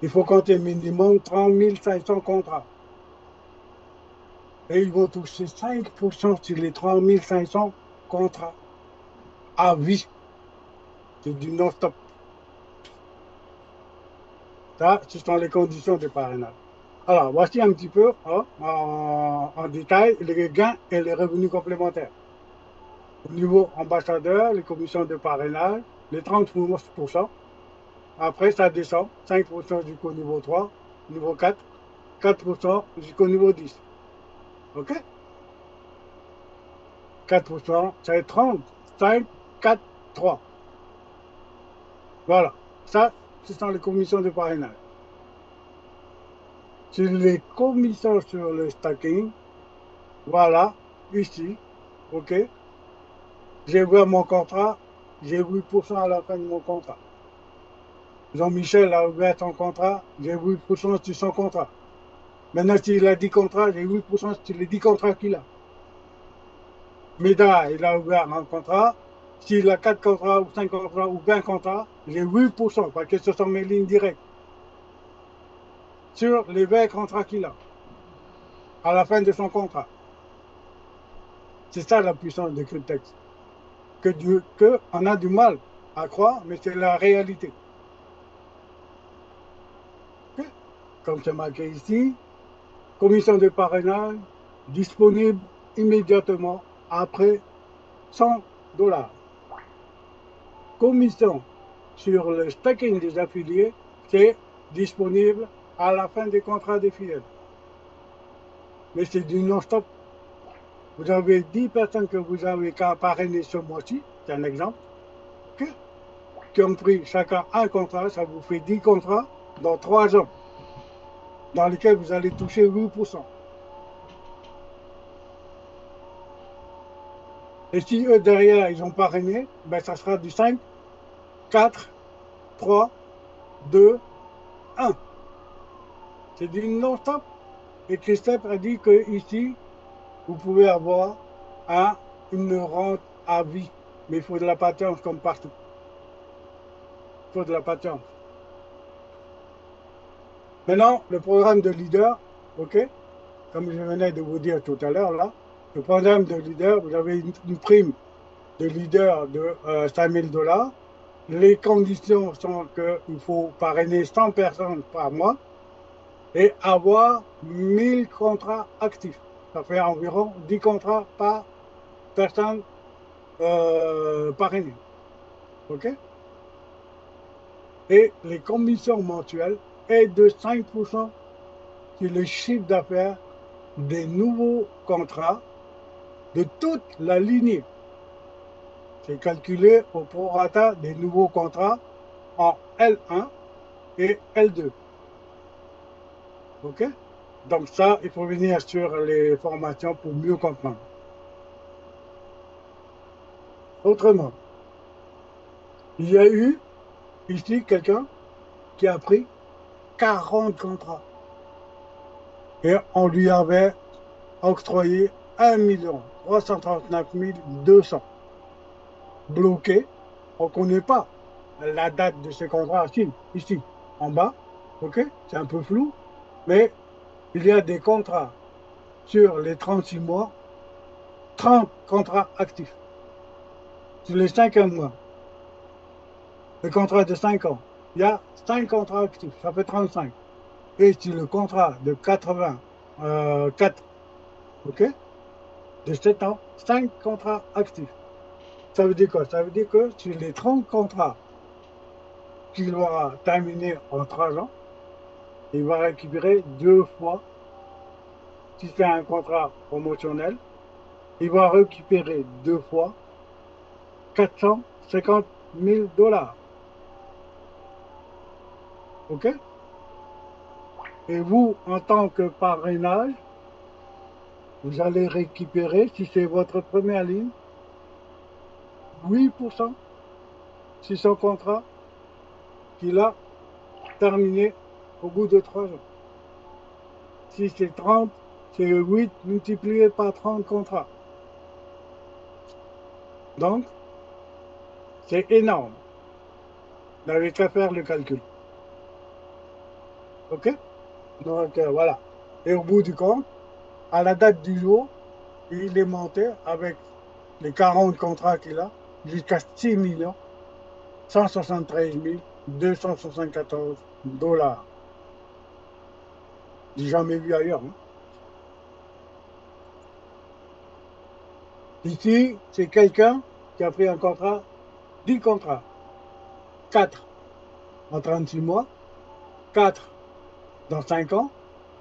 Il faut compter minimum 30 500 contrats. Et ils vont toucher 5% sur les 30 500 contrats à vie. C'est du non-stop. Ça, ce sont les conditions de parrainage. Alors, voici un petit peu en détail les gains et les revenus complémentaires. Au niveau ambassadeur, les commissions de parrainage, les 30%. Après, ça descend, 5% jusqu'au niveau 3, niveau 4, 4% jusqu'au niveau 10. OK? 4%, c'est 30, 5, 4, 3. Voilà. Ça, ce sont les commissions de parrainage. Sur les commissions sur le stacking, voilà, ici, OK, j'ai ouvert mon contrat, j'ai 8% à la fin de mon contrat. Jean-Michel a ouvert son contrat, j'ai 8% sur son contrat. Maintenant, s'il a 10 contrats, j'ai 8% sur les 10 contrats qu'il a. Méda, il a ouvert un contrat. S'il a 4 contrats, ou 5 contrats, ou 20 contrats, j'ai 8%, parce que ce sont mes lignes directes, sur les 20 contrats qu'il a, à la fin de son contrat. C'est ça la puissance de Cryptex. Que on a du mal à croire, mais c'est la réalité. Comme c'est marqué ici, commission de parrainage disponible immédiatement après 100 $. Commission sur le stacking des affiliés, c'est disponible à la fin des contrats des fidèles. Mais c'est du non-stop. Vous avez 10 personnes que vous avez qu'à parrainer ce mois-ci, c'est un exemple, okay, qui ont pris chacun un contrat, ça vous fait 10 contrats dans 3 ans, dans lesquels vous allez toucher 8%. Et si eux, derrière, ils ont parrainé, ben, ça sera du 5, 4, 3, 2, 1. C'est du non-stop. Et Christophe a dit que ici, vous pouvez avoir une rente à vie. Mais il faut de la patience comme partout. Il faut de la patience. Maintenant, le programme de leader, OK, comme je venais de vous dire tout à l'heure, là, le programme de leader, vous avez une prime de leader de 5 000 $. Les conditions sont qu'il faut parrainer 100 personnes par mois et avoir 1000 contrats actifs. Ça fait environ 10 contrats par personne parrainée. OK? Et les commissions mensuelles est de 5% sur le chiffre d'affaires des nouveaux contrats de toute la lignée. C'est calculé au prorata des nouveaux contrats en L1 et L2. OK? Donc ça, il faut venir sur les formations pour mieux comprendre. Autrement, il y a eu ici quelqu'un qui a pris 40 contrats et on lui avait octroyé 1 339 200 bloqués. On ne connaît pas la date de ces contrats ici, en bas. OK? C'est un peu flou, mais il y a des contrats sur les 36 mois, 30 contrats actifs. Sur les 50 mois, le contrat de 5 ans, il y a 5 contrats actifs, ça fait 35. Et sur le contrat de 84, OK, de 7 ans, 5 contrats actifs. Ça veut dire quoi? Ça veut dire que sur les 30 contrats qu'il aura terminés en 3 ans, il va récupérer 2 fois, si c'est un contrat promotionnel, il va récupérer 2 fois 450 000 $. OK? Et vous, en tant que parrainage, vous allez récupérer, si c'est votre première ligne, 8% sur son contrat qu'il a terminé au bout de 3 ans. Si c'est 30, c'est 8 multiplié par 30 contrats. Donc, c'est énorme. Vous n'avez qu'à faire le calcul. OK? Donc, voilà. Et au bout du compte, à la date du jour, il est monté avec les 40 contrats qu'il a jusqu'à 6 173 274 $. J'ai jamais vu ailleurs, hein. Ici, c'est quelqu'un qui a pris un contrat, 10 contrats, 4 en 36 mois, 4 dans 5 ans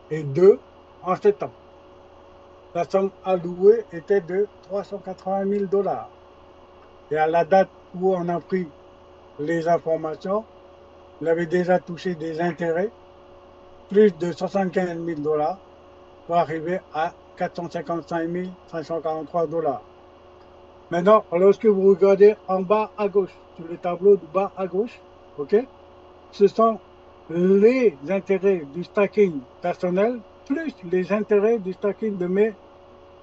et 2 en 7 ans. la somme allouée était de 380 000 dollars. Et à la date où on a pris les informations, il avait déjà touché des intérêts, plus de 75 000 dollars, pour arriver à 455 543 dollars. Maintenant, lorsque vous regardez en bas à gauche, sur le tableau du bas à gauche, ok, ce sont les intérêts du stacking personnel plus les intérêts du stacking de mes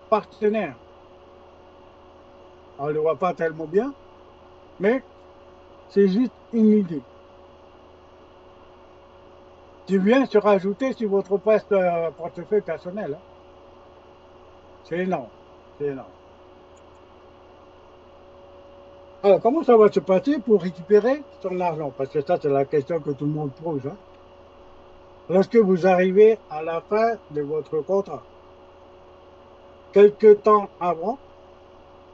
partenaires. On ne le voit pas tellement bien, mais c'est juste une idée qui vient se rajouter sur votre portefeuille personnel, hein. C'est énorme. C'est énorme. Alors, comment ça va se passer pour récupérer son argent? Parce que ça, c'est la question que tout le monde pose, hein. Lorsque vous arrivez à la fin de votre contrat, quelque temps avant,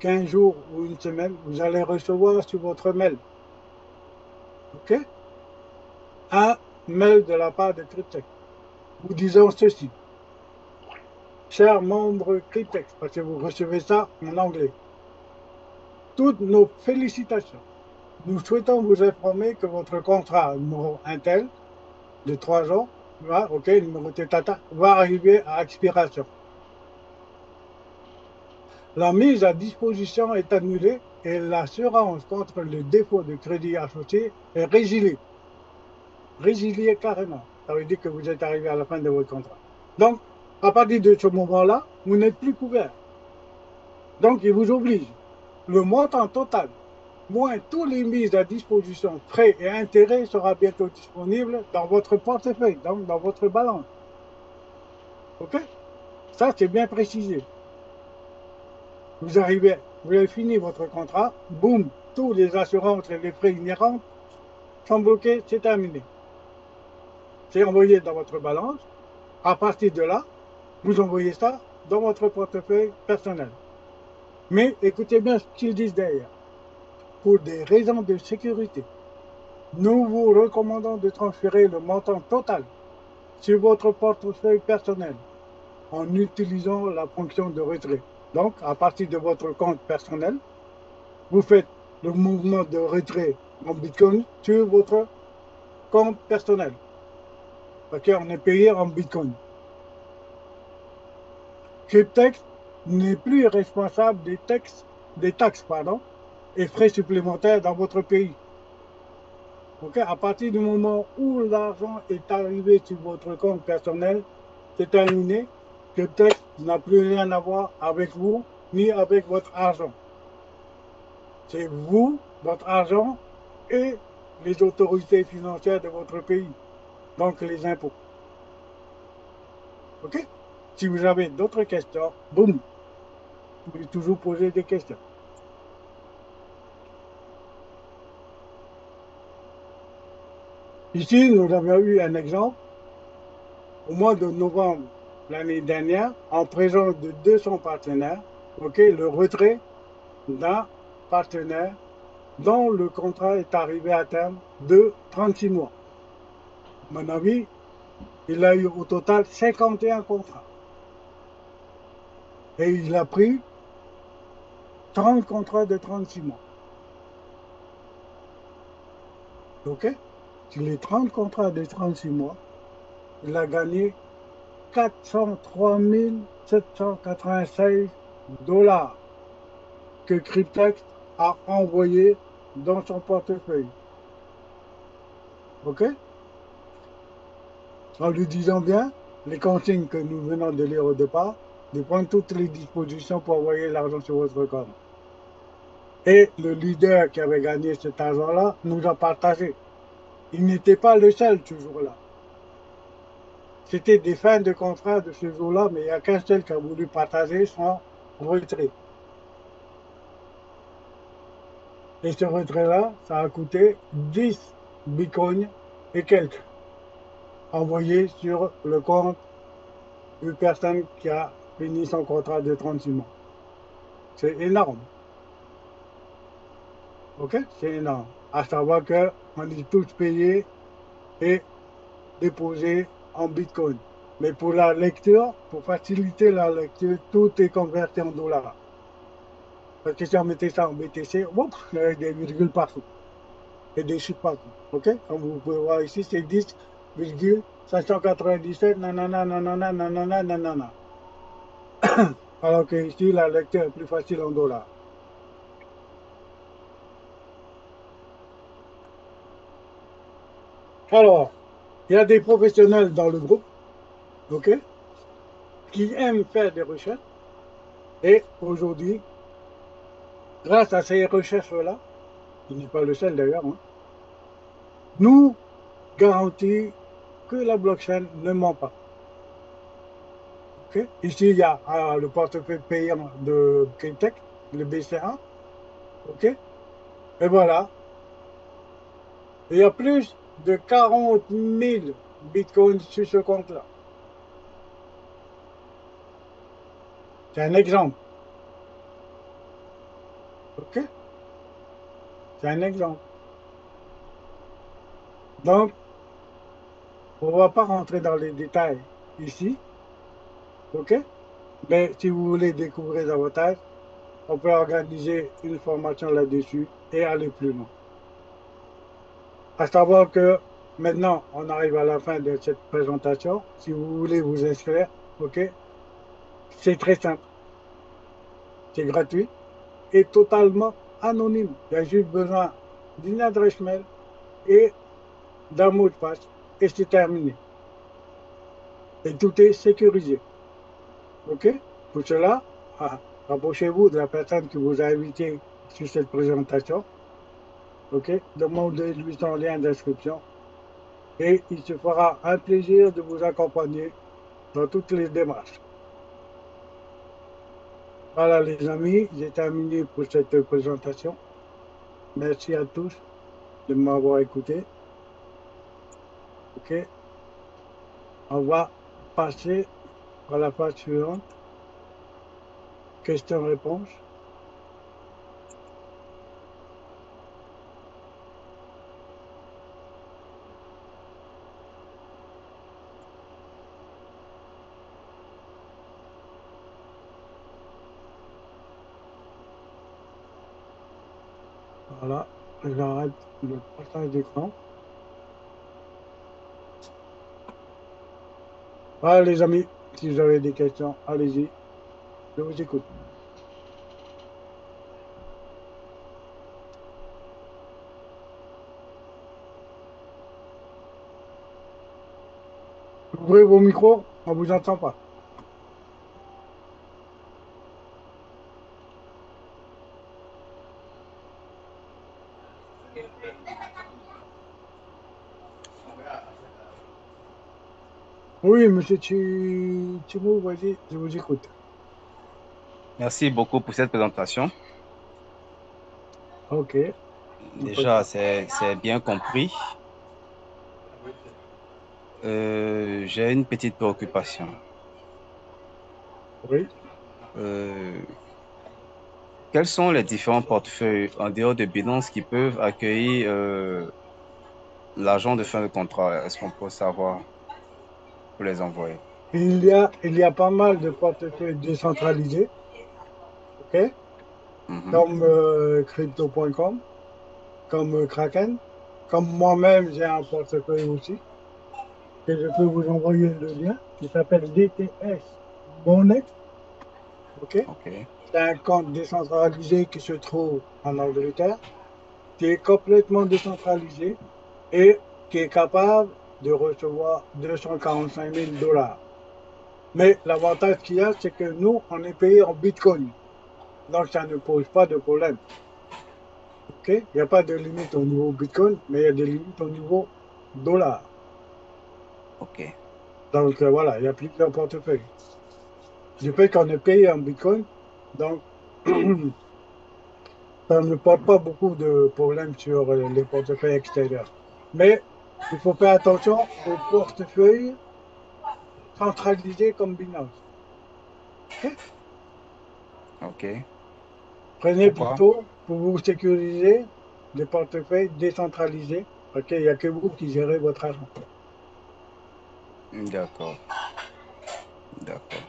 15 jours ou une semaine, vous allez recevoir sur votre mail, OK, un mail de la part de Cryptex vous disant ceci. Chers membres Cryptex, parce que vous recevez ça en anglais, toutes nos félicitations. Nous souhaitons vous informer que votre contrat numéro Intel de 3 ans, OK, numéro Tata, va arriver à expiration. La mise à disposition est annulée et l'assurance contre le défaut de crédit associé est résiliée. Résiliée carrément. Ça veut dire que vous êtes arrivé à la fin de votre contrat. Donc, à partir de ce moment-là, vous n'êtes plus couvert. Donc, il vous oblige. Le montant total, moins tous les mises à disposition, frais et intérêts, sera bientôt disponible dans votre portefeuille, donc dans votre balance. OK? Ça, c'est bien précisé. Vous arrivez, vous avez fini votre contrat, boum, tous les assurances et les frais inhérents sont bloqués, c'est terminé. C'est envoyé dans votre balance. À partir de là, vous envoyez ça dans votre portefeuille personnel. Mais écoutez bien ce qu'ils disent derrière. Pour des raisons de sécurité, nous vous recommandons de transférer le montant total sur votre portefeuille personnel en utilisant la fonction de retrait. Donc, à partir de votre compte personnel, vous faites le mouvement de retrait en Bitcoin sur votre compte personnel. OK, on est payé en Bitcoin. Cryptex n'est plus responsable des taxes, pardon, et frais supplémentaires dans votre pays. OK, à partir du moment où l'argent est arrivé sur votre compte personnel, c'est terminé. Cryptex n'a plus rien à voir avec vous ni avec votre argent. C'est vous, votre argent et les autorités financières de votre pays, donc les impôts. OK? Si vous avez d'autres questions, boum, vous pouvez toujours poser des questions. Ici, nous avons eu un exemple au mois de novembre l'année dernière, en présence de 200 partenaires, OK, le retrait d'un partenaire dont le contrat est arrivé à terme de 36 mois. À mon avis, il a eu au total 51 contrats. Et il a pris 30 contrats de 36 mois. OK? Sur les 30 contrats de 36 mois, il a gagné 403 796 dollars que Cryptex a envoyé dans son portefeuille. OK? En lui disant bien les consignes que nous venons de lire au départ, de prendre toutes les dispositions pour envoyer l'argent sur votre compte. Et le leader qui avait gagné cet argent-là nous a partagé. Il n'était pas le seul ce jour-là. C'était des fins de contrat de ce jour-là, mais il n'y a qu'un seul qui a voulu partager son retrait. Et ce retrait-là, ça a coûté 10 bitcoins et quelques envoyés sur le compte d'une personne qui a fini son contrat de 36 mois. C'est énorme. OK? C'est énorme. À savoir qu'on est tous payés et déposés en bitcoin. Mais pour la lecture, pour faciliter la lecture, tout est converti en dollars. Parce que si on mettait ça en BTC, oups, il y a des virgules partout et des chiffres partout. OK? Comme vous pouvez voir ici, c'est 10,597, nanana, nanana, nanana, nanana. Alors que ici, la lecture est plus facile en dollars. Alors, il y a des professionnels dans le groupe, OK, qui aiment faire des recherches. Et aujourd'hui, grâce à ces recherches-là, il n'est pas le seul d'ailleurs, hein, nous garantit que la blockchain ne ment pas. OK? Ici, il y a le portefeuille payant de Cryptex, le BCA. OK? Et voilà. Il y a plus de 40 000 bitcoins sur ce compte-là. C'est un exemple. OK? C'est un exemple. Donc, on ne va pas rentrer dans les détails ici. OK? Mais si vous voulez découvrir davantage, on peut organiser une formation là-dessus et aller plus loin. À savoir que maintenant, on arrive à la fin de cette présentation. Si vous voulez vous inscrire, OK, c'est très simple. C'est gratuit et totalement anonyme. Il y a juste besoin d'une adresse mail et d'un mot de passe et c'est terminé. Et tout est sécurisé. OK? Pour cela, rapprochez-vous de la personne qui vous a invité sur cette présentation. OK? Demandez-lui son lien d'inscription et il se fera un plaisir de vous accompagner dans toutes les démarches. Voilà les amis, j'ai terminé pour cette présentation. Merci à tous de m'avoir écouté. OK, on va passer à la page suivante. Questions-réponses. Voilà, j'arrête le partage d'écran. Voilà les amis, si vous avez des questions, allez-y, je vous écoute. Ouvrez vos micros, on ne vous entend pas. Oui, monsieur Chimou, vas-y, je vous écoute. Merci beaucoup pour cette présentation. OK. Déjà, c'est bien compris. J'ai une petite préoccupation. Oui. Quels sont les différents portefeuilles en dehors de Binance qui peuvent accueillir l'argent de fin de contrat? Est-ce qu'on peut savoir pour les envoyer? Il y a pas mal de portefeuilles décentralisés, OK, comme crypto.com, comme Kraken, comme moi-même, j'ai un portefeuille aussi, que je peux vous envoyer le lien, qui s'appelle DTS Monex, OK? OK. C'est un compte décentralisé qui se trouve en Angleterre, qui est complètement décentralisé et qui est capable de recevoir 245 000 dollars. Mais l'avantage qu'il y a, c'est que nous, on est payé en Bitcoin. Donc, ça ne pose pas de problème. OK? Il n'y a pas de limite au niveau Bitcoin, mais il y a des limites au niveau dollar. OK. Donc, voilà, il y a plusieurs portefeuilles. Du fait qu'on est payé en Bitcoin, donc, ça ne porte pas beaucoup de problèmes sur les portefeuilles extérieurs. Mais il faut faire attention aux portefeuilles centralisés comme Binance. OK? OK. Prenez Pourquoi? plutôt, pour vous sécuriser, des portefeuilles décentralisés. OK? Il n'y a que vous qui gérez votre argent. D'accord, d'accord,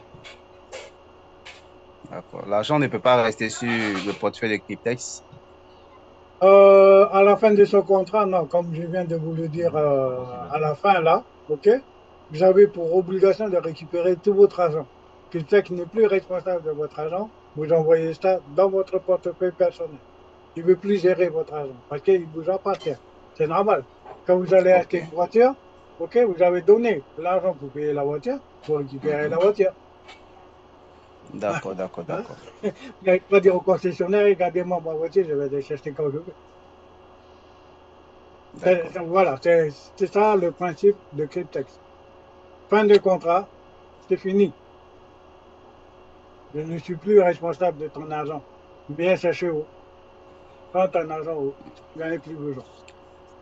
d'accord. L'argent ne peut pas rester sur le portefeuille de Cryptex. À la fin de son contrat, non, comme je viens de vous le dire à la fin là, ok, vous avez pour obligation de récupérer tout votre argent. Quelqu'un qui n'est plus responsable de votre argent, vous envoyez ça dans votre portefeuille personnel. Il ne veut plus gérer votre argent parce qu'il vous appartient. C'est normal. Quand vous allez Ok, acheter une voiture, ok, vous avez donné l'argent pour payer la voiture, pour récupérer la mhm. voiture. D'accord, d'accord, Hein? d'accord, Vous n'allez pas dire au concessionnaire, regardez-moi ma voiture, je vais aller chercher quand je veux. d'accord. Voilà, c'est ça le principe de Cryptex. Fin de contrat, c'est fini. Je ne suis plus responsable de ton argent. Bien chercher où, prends ton argent où, j'en ai plus besoin.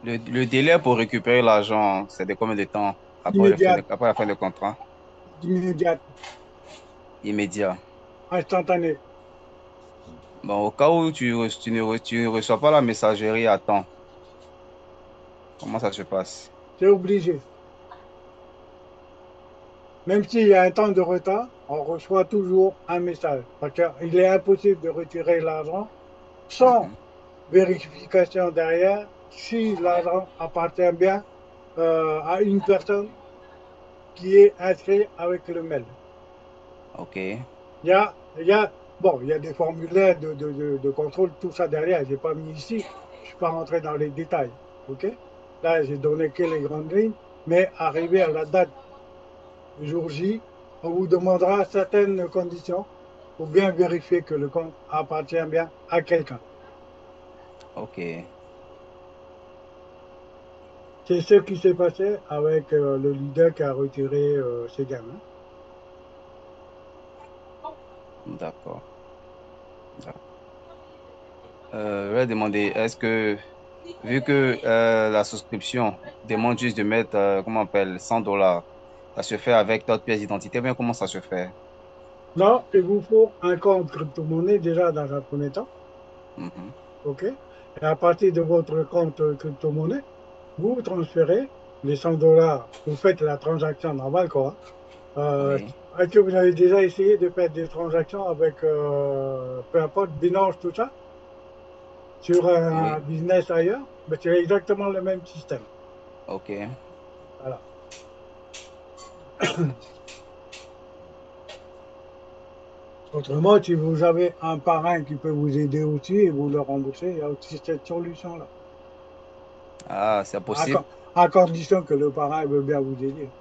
Le délai pour récupérer l'argent, c'est de combien de temps Immédiat, après la fin du contrat? immédiat, Immédiat. instantané. Bon, au cas où tu ne reçois pas la messagerie à temps, comment ça se passe? C'est obligé. Même s'il y a un temps de retard, on reçoit toujours un message. Parce qu'il est impossible de retirer l'argent sans Mhm. vérification derrière si l'argent appartient bien à une personne qui est inscrite avec le mail. Ok, Il y a des formulaires de contrôle, tout ça derrière. Je n'ai pas mis ici. Je ne suis pas rentré dans les détails. OK? Là, j'ai donné que les grandes lignes. Mais arrivé à la date du jour J, on vous demandera certaines conditions pour bien vérifier que le compte appartient bien à quelqu'un. ok. C'est ce qui s'est passé avec le leader qui a retiré ses gamins. D'accord. D'accord. Je vais demander, est-ce que, vu que la souscription demande juste de mettre, comment on appelle, $100, ça se fait avec notre pièce d'identité, mais comment ça se fait? Là, il vous faut un compte crypto-monnaie déjà dans un premier temps. Mhm. OK? Et à partir de votre compte crypto-monnaie, vous transférez les $100, vous faites la transaction normale, quoi. Oui, Est-ce que vous avez déjà essayé de faire des transactions avec, peu importe, Binance, tout ça, sur un oui, business ailleurs? Mais c'est exactement le même système. ok, Voilà. Autrement, si vous avez un parrain qui peut vous aider aussi et vous le rembourser, il y a aussi cette solution-là. ah, c'est À, possible. à condition que le parrain veut bien vous aider.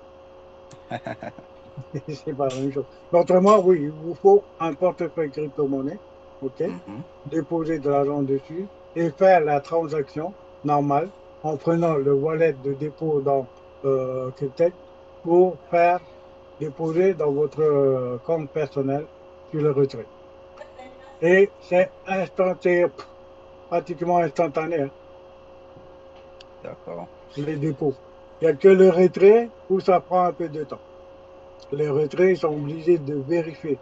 C'est pas la même chose. Mais autrement, oui, il vous faut un portefeuille crypto-monnaie, OK? Mhm. Déposer de l'argent dessus et faire la transaction normale en prenant le wallet de dépôt dans Cryptex pour faire déposer dans votre compte personnel sur le retrait. Et c'est instantané, pratiquement instantané, hein, D'accord, les dépôts. Il n'y a que le retrait où ça prend un peu de temps. Les retraits ils sont obligés de vérifier.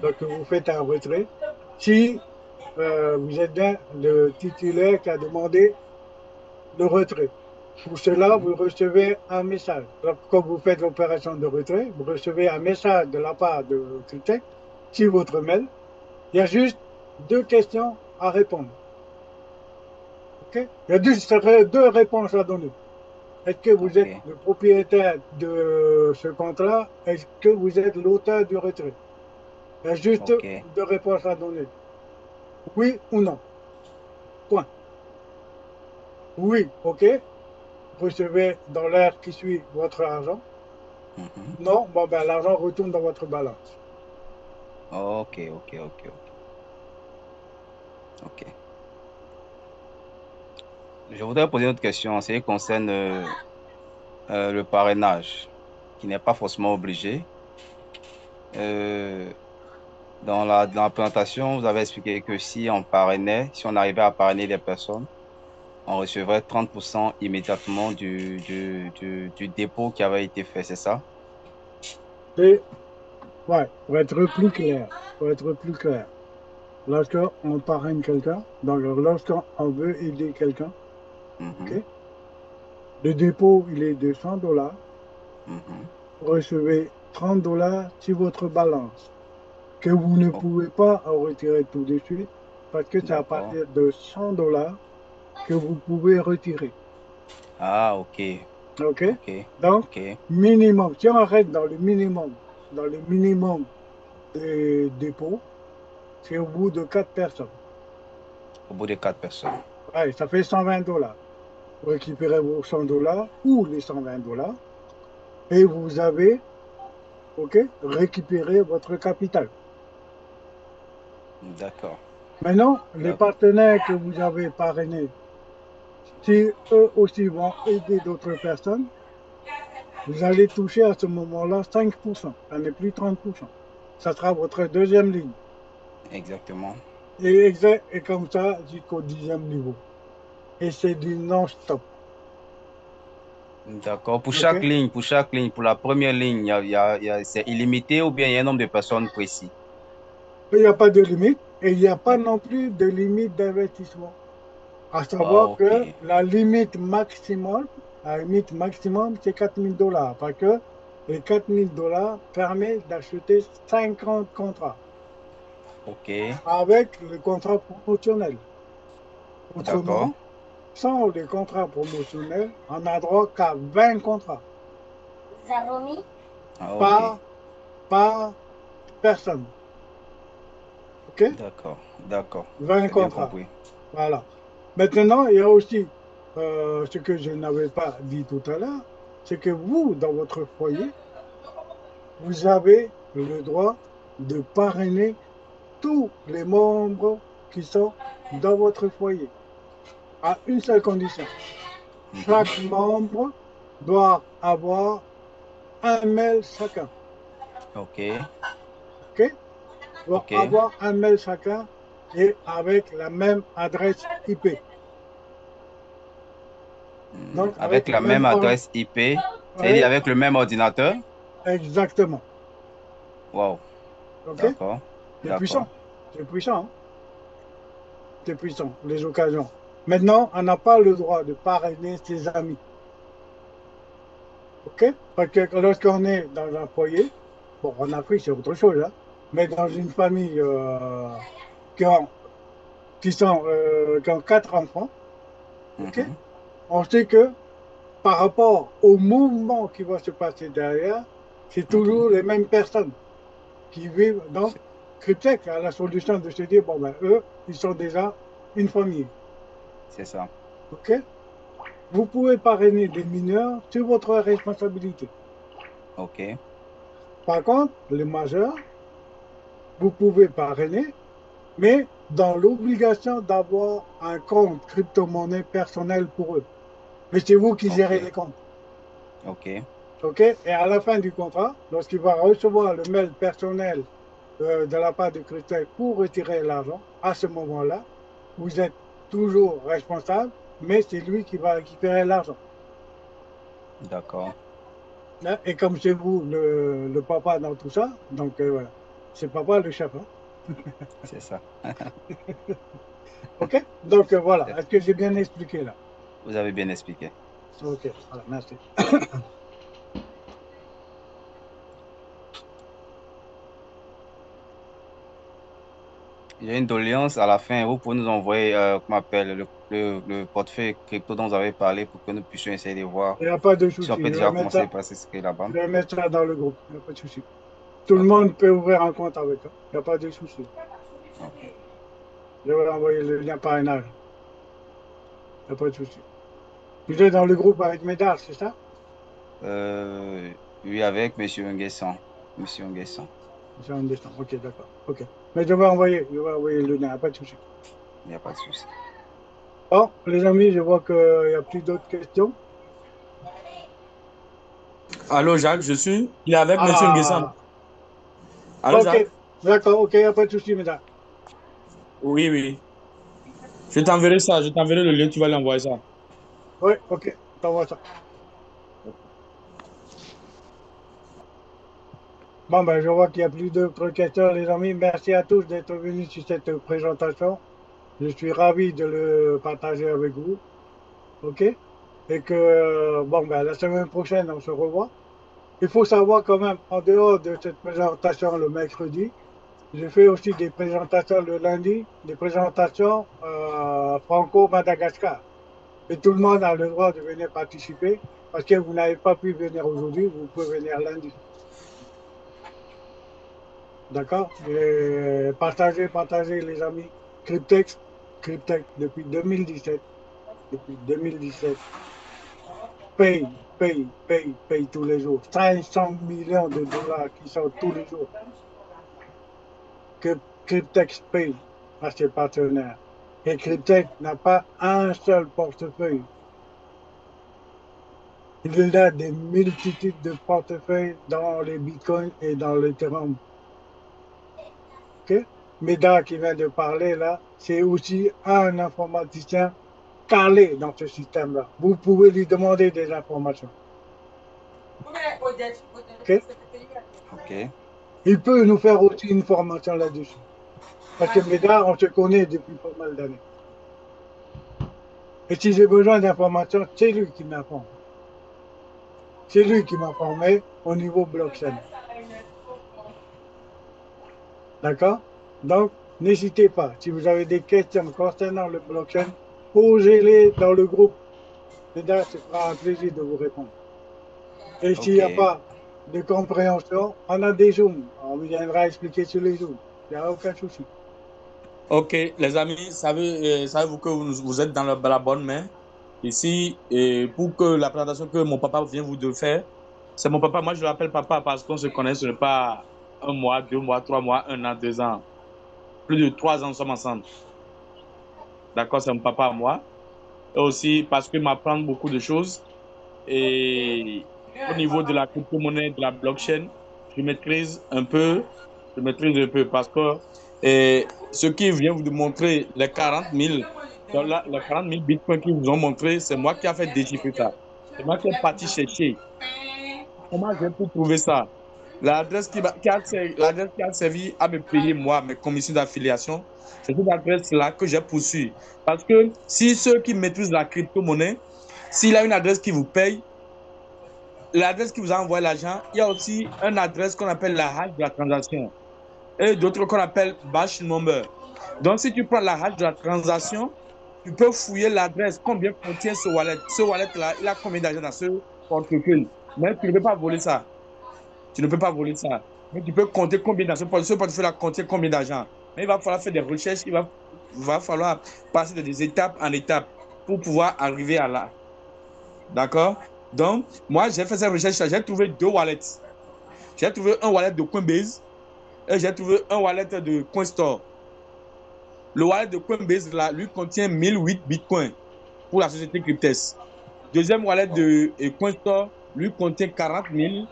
Donc, vous faites un retrait. Si vous êtes bien le titulaire qui a demandé le retrait. Pour cela, mhm. vous recevez un message. Donc, quand vous faites l'opération de retrait, vous recevez un message de la part de Cryptex sur votre mail. Il y a juste deux questions à répondre. OK? Il y a juste deux réponses à donner. Est-ce que vous Ok, êtes le propriétaire de ce contrat? Est-ce que vous êtes l'auteur du retrait? Il y a juste ok, deux réponses à donner. Oui ou non. Point. Oui, OK. Recevez dans l'heure qui suit votre argent. mhm. Non, bon, ben, l'argent retourne dans votre balance. Ok, ok, ok, ok, ok. Je voudrais poser une autre question, c'est qui concerne le parrainage, qui n'est pas forcément obligé. Euh, dans la présentation, vous avez expliqué que si on parrainait, si on arrivait à parrainer des personnes, on recevrait 30% immédiatement du dépôt qui avait été fait, c'est ça? Et, ouais, pour être plus clair, lorsqu'on parraine quelqu'un, donc lorsqu'on veut aider quelqu'un, OK, Mhm, le dépôt, il est de $100. mhm. vous recevez 30 dollars sur votre balance que vous ne Oh, pouvez pas en retirer tout de suite parce que c'est à d'accord. partir de 100 dollars que vous pouvez retirer. Ah, ok. OK? Ok. Donc, Ok. minimum, si on reste dans le minimum des dépôts, c'est au bout de 4 personnes. Au bout de 4 personnes. Ouais, ça fait 120 dollars. Vous récupérez vos 100 dollars ou les 120 dollars et vous avez, OK, récupéré votre capital. D'accord. Maintenant, les D'accord. partenaires que vous avez parrainés, si eux aussi vont aider d'autres personnes, vous allez toucher à ce moment-là 5%. Ça n'est plus 30%. Ça sera votre deuxième ligne. Exactement. Et comme ça jusqu'au 10e niveau. Et c'est du non-stop. D'accord. OK? Pour chaque ligne, pour la première ligne, c'est illimité ou bien il y a un nombre de personnes précis? Il n'y a pas de limite et il n'y a pas non plus de limite d'investissement. À Ah, savoir que ok. la limite maximum, c'est 4 000 dollars. Parce que les 4 000 dollars permettent d'acheter 50 contrats Ok. avec le contrat promotionnel. D'accord. Autrement, sans les contrats promotionnels, on n'a droit qu'à 20 contrats Ah, ok. par, par personne. OK? D'accord. D'accord. 20 J'ai bien contrats. compris. Voilà. Maintenant, il y a aussi ce que je n'avais pas dit tout à l'heure, c'est que vous, dans votre foyer, vous avez le droit de parrainer tous les membres qui sont dans votre foyer, à une seule condition. Chaque Mhm. membre doit avoir un mail chacun. Ok. OK? Doit Ok. avoir un mail chacun et avec la même adresse IP. Donc, avec Avec le la même même ordre. adresse IP, c'est-à-dire Ouais, avec le même ordinateur? exactement. Wow. OK? D'accord. C'est D'accord. puissant. C'est puissant, hein. C'est puissant, les occasions. Maintenant, on n'a pas le droit de parrainer ses amis. OK? Parce que lorsqu'on est dans un foyer, bon, en Afrique, c'est autre chose, hein, mais dans une famille qui ont, qui ont 4 enfants, OK? Mhm. On sait que par rapport au mouvement qui va se passer derrière, c'est Mhm. toujours les mêmes personnes qui vivent. Donc, C'est Cryptech a la solution de se dire, bon, ben, eux, ils sont déjà une famille. c'est ça. OK? Vous pouvez parrainer des mineurs sur votre responsabilité. Ok. Par contre, les majeurs, vous pouvez parrainer, mais dans l'obligation d'avoir un compte crypto-monnaie personnel pour eux. Mais c'est vous qui Ok. gérez les comptes. Ok. OK? Et à la fin du contrat, lorsqu'il va recevoir le mail personnel de la part de Cryptech pour retirer l'argent, à ce moment-là, vous êtes toujours responsable, mais c'est lui qui va récupérer l'argent. D'accord. Hein. Et comme c'est vous le papa dans tout ça, donc voilà, c'est papa le chef. Hein. C'est ça. OK? Donc voilà, est-ce que j'ai bien expliqué là? Vous avez bien expliqué. OK, voilà, merci. J'ai une doléance à la fin. Vous pouvez nous envoyer, comment on appelle, le portefeuille crypto dont vous avez parlé pour que nous puissions essayer de voir Il n'y a pas de si on souci, peut déjà commencer par s'inscrire là-bas. je vais mettre ça dans le groupe, il n'y a pas de souci. Tout le Ok. monde peut ouvrir un compte avec, hein. Il n'y a pas de souci. Ok. Je vais envoyer le lien parrainage, il n'y a pas de souci. Vous êtes dans le groupe avec Médard, c'est ça? Euh, oui, avec Monsieur Nguessan. Monsieur Nguessan. C'est en décembre, OK, d'accord. OK. Mais je vais envoyer le lien, il n'y a pas de souci. Il n'y a pas de souci. Bon, les amis, je vois qu'il n'y a plus d'autres questions. Allô, Jacques, Il est avec Monsieur Nguessan. Ah, Allô, OK, Jacques? d'accord, OK, il n'y a pas de souci, Médard. Oui, oui. Je t'enverrai le lien, tu vas lui envoyer ça. Oui, OK, t'envoies ça. Bon, ben, je vois qu'il n'y a plus d'autres questions, les amis. Merci à tous d'être venus sur cette présentation. Je suis ravi de le partager avec vous. OK? Et que, bon, ben, la semaine prochaine, on se revoit. il faut savoir quand même, en dehors de cette présentation le mercredi, je fais aussi des présentations le lundi, des présentations franco-Madagascar. Et tout le monde a le droit de venir participer parce que vous n'avez pas pu venir aujourd'hui, vous pouvez venir lundi. D'accord? Partagez les amis. Cryptex, depuis 2017. Depuis 2017. Paye tous les jours. 500 millions de dollars qui sortent tous les jours. Que Cryptex paye à ses partenaires. Et Cryptex n'a pas un seul portefeuille. Il a des multitudes de portefeuilles dans les bitcoins et dans l'Ethereum. Okay? Médard qui vient de parler là, c'est aussi un informaticien calé dans ce système-là. Vous pouvez lui demander des informations. Okay? Ok. Il peut nous faire aussi une formation là-dessus. Parce que Médard, on se connaît depuis pas mal d'années. Et si j'ai besoin d'informations, c'est lui qui m'informe. C'est lui qui m'a formé au niveau blockchain. D'accord? Donc, n'hésitez pas. Si vous avez des questions concernant le blockchain, posez-les dans le groupe. Médard, ce sera un plaisir de vous répondre. Et s'il n'y a pas de compréhension, on a des Zooms. On viendra expliquer sur les Zooms. Il n'y a aucun souci. Ok, les amis, savez-vous que vous êtes dans la bonne main? Ici, et pour que la présentation que mon papa vient vous de faire, c'est mon papa. Moi, je l'appelle papa parce qu'on se connaît, ce n'est pas 1 mois, 2 mois, 3 mois, 1 an, 2 ans. Plus de 3 ans, nous sommes ensemble. D'accord, c'est mon papa à moi. Et aussi parce qu'il m'apprend beaucoup de choses. Et au niveau de la crypto-monnaie, de la blockchain, je maîtrise un peu. Je maîtrise un peu parce que ce qui vient vous montrer, les 40 000, les 40 000 bitcoins qu'ils vous ont montré, c'est moi qui ai fait déchiffrer ça. C'est moi qui ai parti chercher. Comment j'ai pu trouver ça? L'adresse l'adresse qui a servi à me payer, moi, mes commissions d'affiliation, c'est cette adresse-là que j'ai poursuivie. Parce que si ceux qui maîtrisent la crypto-monnaie, s'il a une adresse qui vous paye, l'adresse qui vous a envoyé l'argent, il y a aussi une adresse qu'on appelle la hash de la transaction et d'autres qu'on appelle batch number. Donc, si tu prends la hash de la transaction, tu peux fouiller l'adresse, combien contient ce wallet. Ce wallet-là, il a combien d'argent dans ce portefeuille. Mais tu ne peux pas voler ça. Tu ne peux pas voler ça. Mais tu peux compter combien dans ce portefeuille. Ce portefeuille-là contient combien d'argent. Mais il va falloir faire des recherches, va falloir passer de des étapes en étapes pour pouvoir arriver à là. D'accord? Donc, moi, j'ai fait cette recherche, j'ai trouvé 2 wallets. J'ai trouvé un wallet de Coinbase et j'ai trouvé un wallet de CoinStore. Le wallet de Coinbase, là, lui, contient 1008 bitcoins pour la société Cryptex. Deuxième wallet de CoinStore, lui, contient 40 000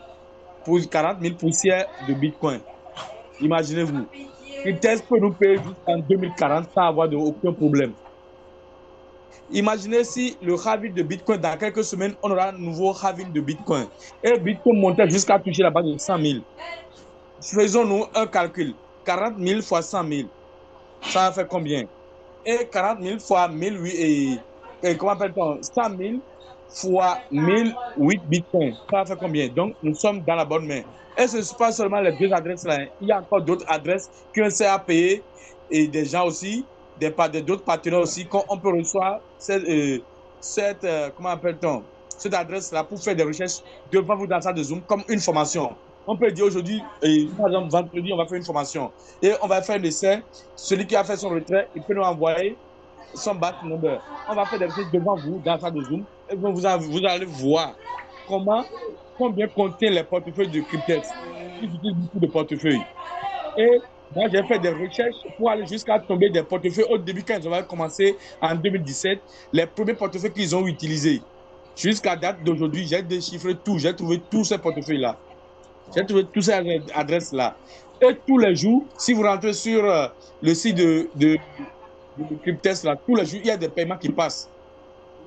poussières de bitcoin. Imaginez-vous. Cryptex peut nous payer jusqu'en 2040 sans avoir aucun problème. Imaginez si le halving de Bitcoin, dans quelques semaines, on aura un nouveau halving de Bitcoin. Et Bitcoin montait jusqu'à toucher la base de 100 000. Faisons-nous un calcul. 40 000 fois 100 000. Ça fait combien? Et 40 000 fois 1008 et comment appelle-t-on? 100 000 fois 1008 Bitcoin. Ça fait combien? Donc, nous sommes dans la bonne main. Et ce n'est pas seulement les 2 adresses-là. Il y a encore d'autres adresses qui ont à payer et des gens aussi, d'autres partenaires aussi, qu'on peut recevoir comment appelle-t-on? Cette adresse-là pour faire des recherches devant vous dans la salle de Zoom comme une formation. On peut dire aujourd'hui, par exemple, vendredi, on va faire une formation et on va faire un essai. Celui qui a fait son retrait, il peut nous envoyer son batch number. On va faire des recherches devant vous dans la salle de Zoom et vous allez voir combien contiennent les portefeuilles de Cryptex. Ils utilisent beaucoup de portefeuilles. Et moi, j'ai fait des recherches pour aller jusqu'à tomber des portefeuilles. Au début, quand ils ont commencé en 2017, les premiers portefeuilles qu'ils ont utilisés. Jusqu'à date d'aujourd'hui, j'ai déchiffré tout. J'ai trouvé tous ces portefeuilles-là. J'ai trouvé toutes ces adresses-là. Et tous les jours, si vous rentrez sur le site de Cryptex, là, tous les jours, il y a des paiements qui passent.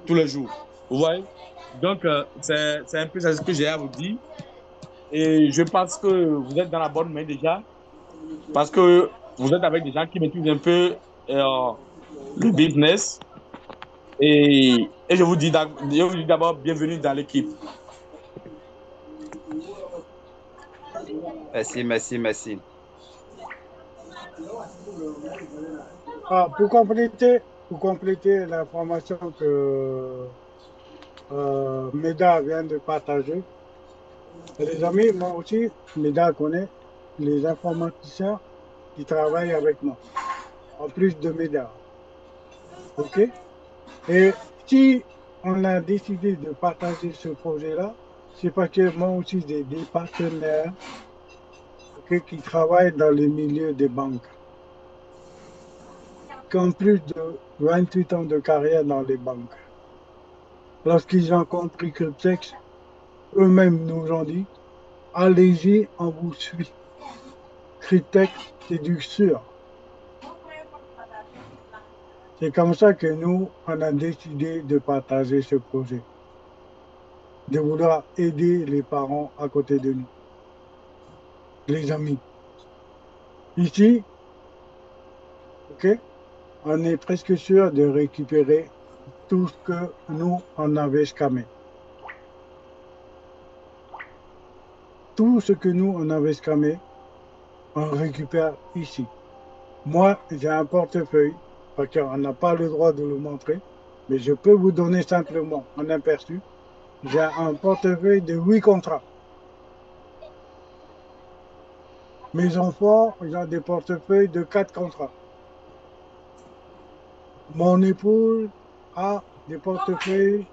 Tous les jours. Vous voyez? Donc, c'est un peu ça ce que j'ai à vous dire. Et je pense que vous êtes dans la bonne main déjà. Parce que vous êtes avec des gens qui maîtrisent un peu le business. Et je vous dis d'abord bienvenue dans l'équipe. Merci, merci, merci. Ah, pour compléter l'information que Meda vient de partager, les amis, moi aussi, Meda connaît les informaticiens qui travaillent avec moi, en plus de Meda. OK? Et si on a décidé de partager ce projet-là, c'est parce que moi aussi, j'ai des partenaires, OK, qui travaillent dans le milieu des banques, qui ont plus de 28 ans de carrière dans les banques. Lorsqu'ils ont compris que le texte, eux-mêmes nous ont dit, allez-y, on vous suit. Cryptex, c'est du sûr. C'est comme ça que nous, on a décidé de partager ce projet, de vouloir aider les parents à côté de nous, les amis. Ici, OK, on est presque sûr de récupérer tout ce que nous, on avait scamé. Tout ce que nous, on avait scamé, on récupère ici. Moi, j'ai un portefeuille, parce qu'on n'a pas le droit de le montrer, mais je peux vous donner simplement un aperçu. J'ai un portefeuille de 8 contrats. Mes enfants, ils ont des portefeuilles de 4 contrats. Mon épouse a des portefeuilles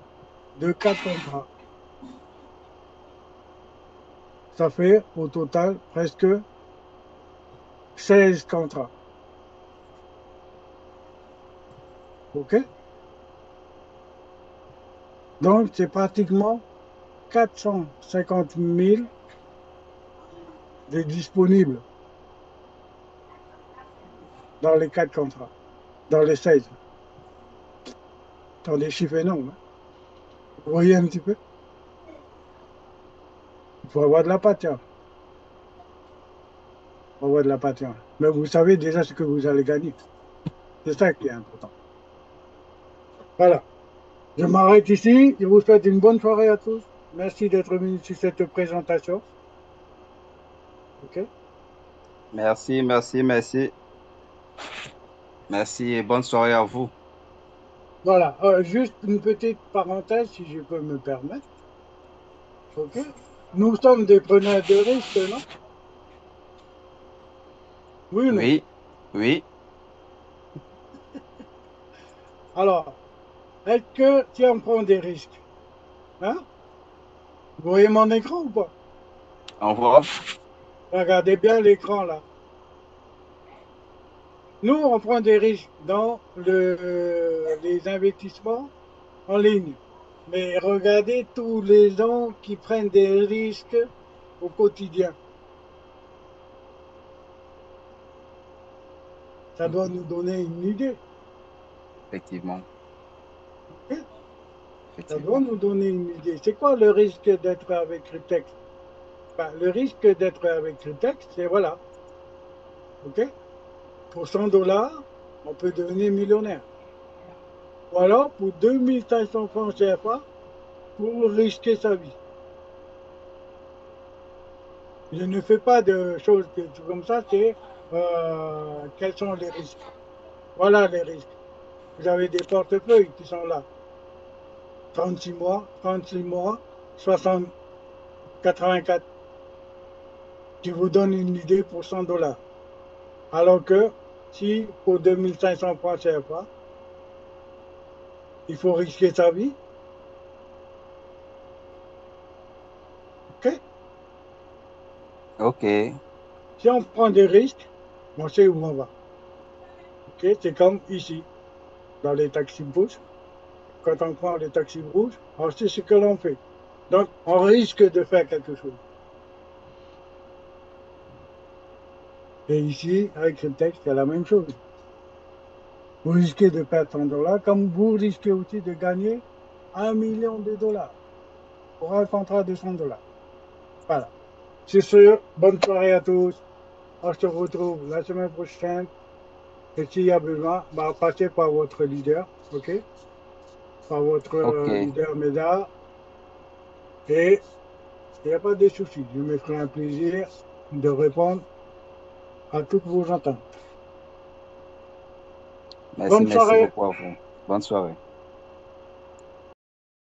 de 4 contrats. Ça fait au total presque 16 contrats. OK? Donc, c'est pratiquement 450 000 de disponibles dans les 4 contrats, dans les 16. Dans des chiffres énormes, hein. Vous voyez un petit peu? Il faut avoir de la patience. Il faut avoir de la patience. Mais vous savez déjà ce que vous allez gagner. C'est ça qui est important. Voilà. Je m'arrête ici. Je vous souhaite une bonne soirée à tous. Merci d'être venus sur cette présentation. OK? Merci, merci, merci. Merci et bonne soirée à vous. Voilà. Juste une petite parenthèse, si je peux me permettre. OK? Nous sommes des preneurs de risques, non? Oui ou non? Oui, oui. Alors, est-ce que si on prend des risques, hein? Vous voyez mon écran ou pas? Au revoir. Regardez bien l'écran là. Nous, on prend des risques dans les investissements en ligne. Mais regardez tous les gens qui prennent des risques au quotidien. Ça doit nous donner une idée. Effectivement, OK? Ça doit effectivement. nous donner une idée. C'est quoi le risque d'être avec Cryptex? Ben, le risque d'être avec Cryptex, c'est voilà. OK? Pour 100 dollars, on peut devenir millionnaire. Ou alors, pour 2500 francs CFA, pour risquer sa vie. Je ne fais pas de choses comme ça, c'est quels sont les risques. Voilà les risques. Vous avez des portefeuilles qui sont là. 36 mois, 36 mois, 60, 84, qui vous donnent une idée pour 100 dollars. Alors que si pour 2500 francs CFA, il faut risquer sa vie, OK? OK. Si on prend des risques, on sait où on va. OK? C'est comme ici, dans les taxis rouges. Quand on prend les taxis rouges, on sait ce que l'on fait. Donc, on risque de faire quelque chose. Et ici, avec le texte, c'est la même chose. Vous risquez de perdre 100 dollars, comme vous risquez aussi de gagner 1 million de dollars pour un contrat de 100 dollars. Voilà. C'est sûr. Bonne soirée à tous. On se retrouve la semaine prochaine. Et s'il y a besoin, bah, passez par votre leader, OK? Par votre OK. leader MEDA. Et il n'y a pas de souci. Je me ferai un plaisir de répondre à toutes vos attentes. Merci, Bonne merci soirée. beaucoup à vous. Bonne soirée.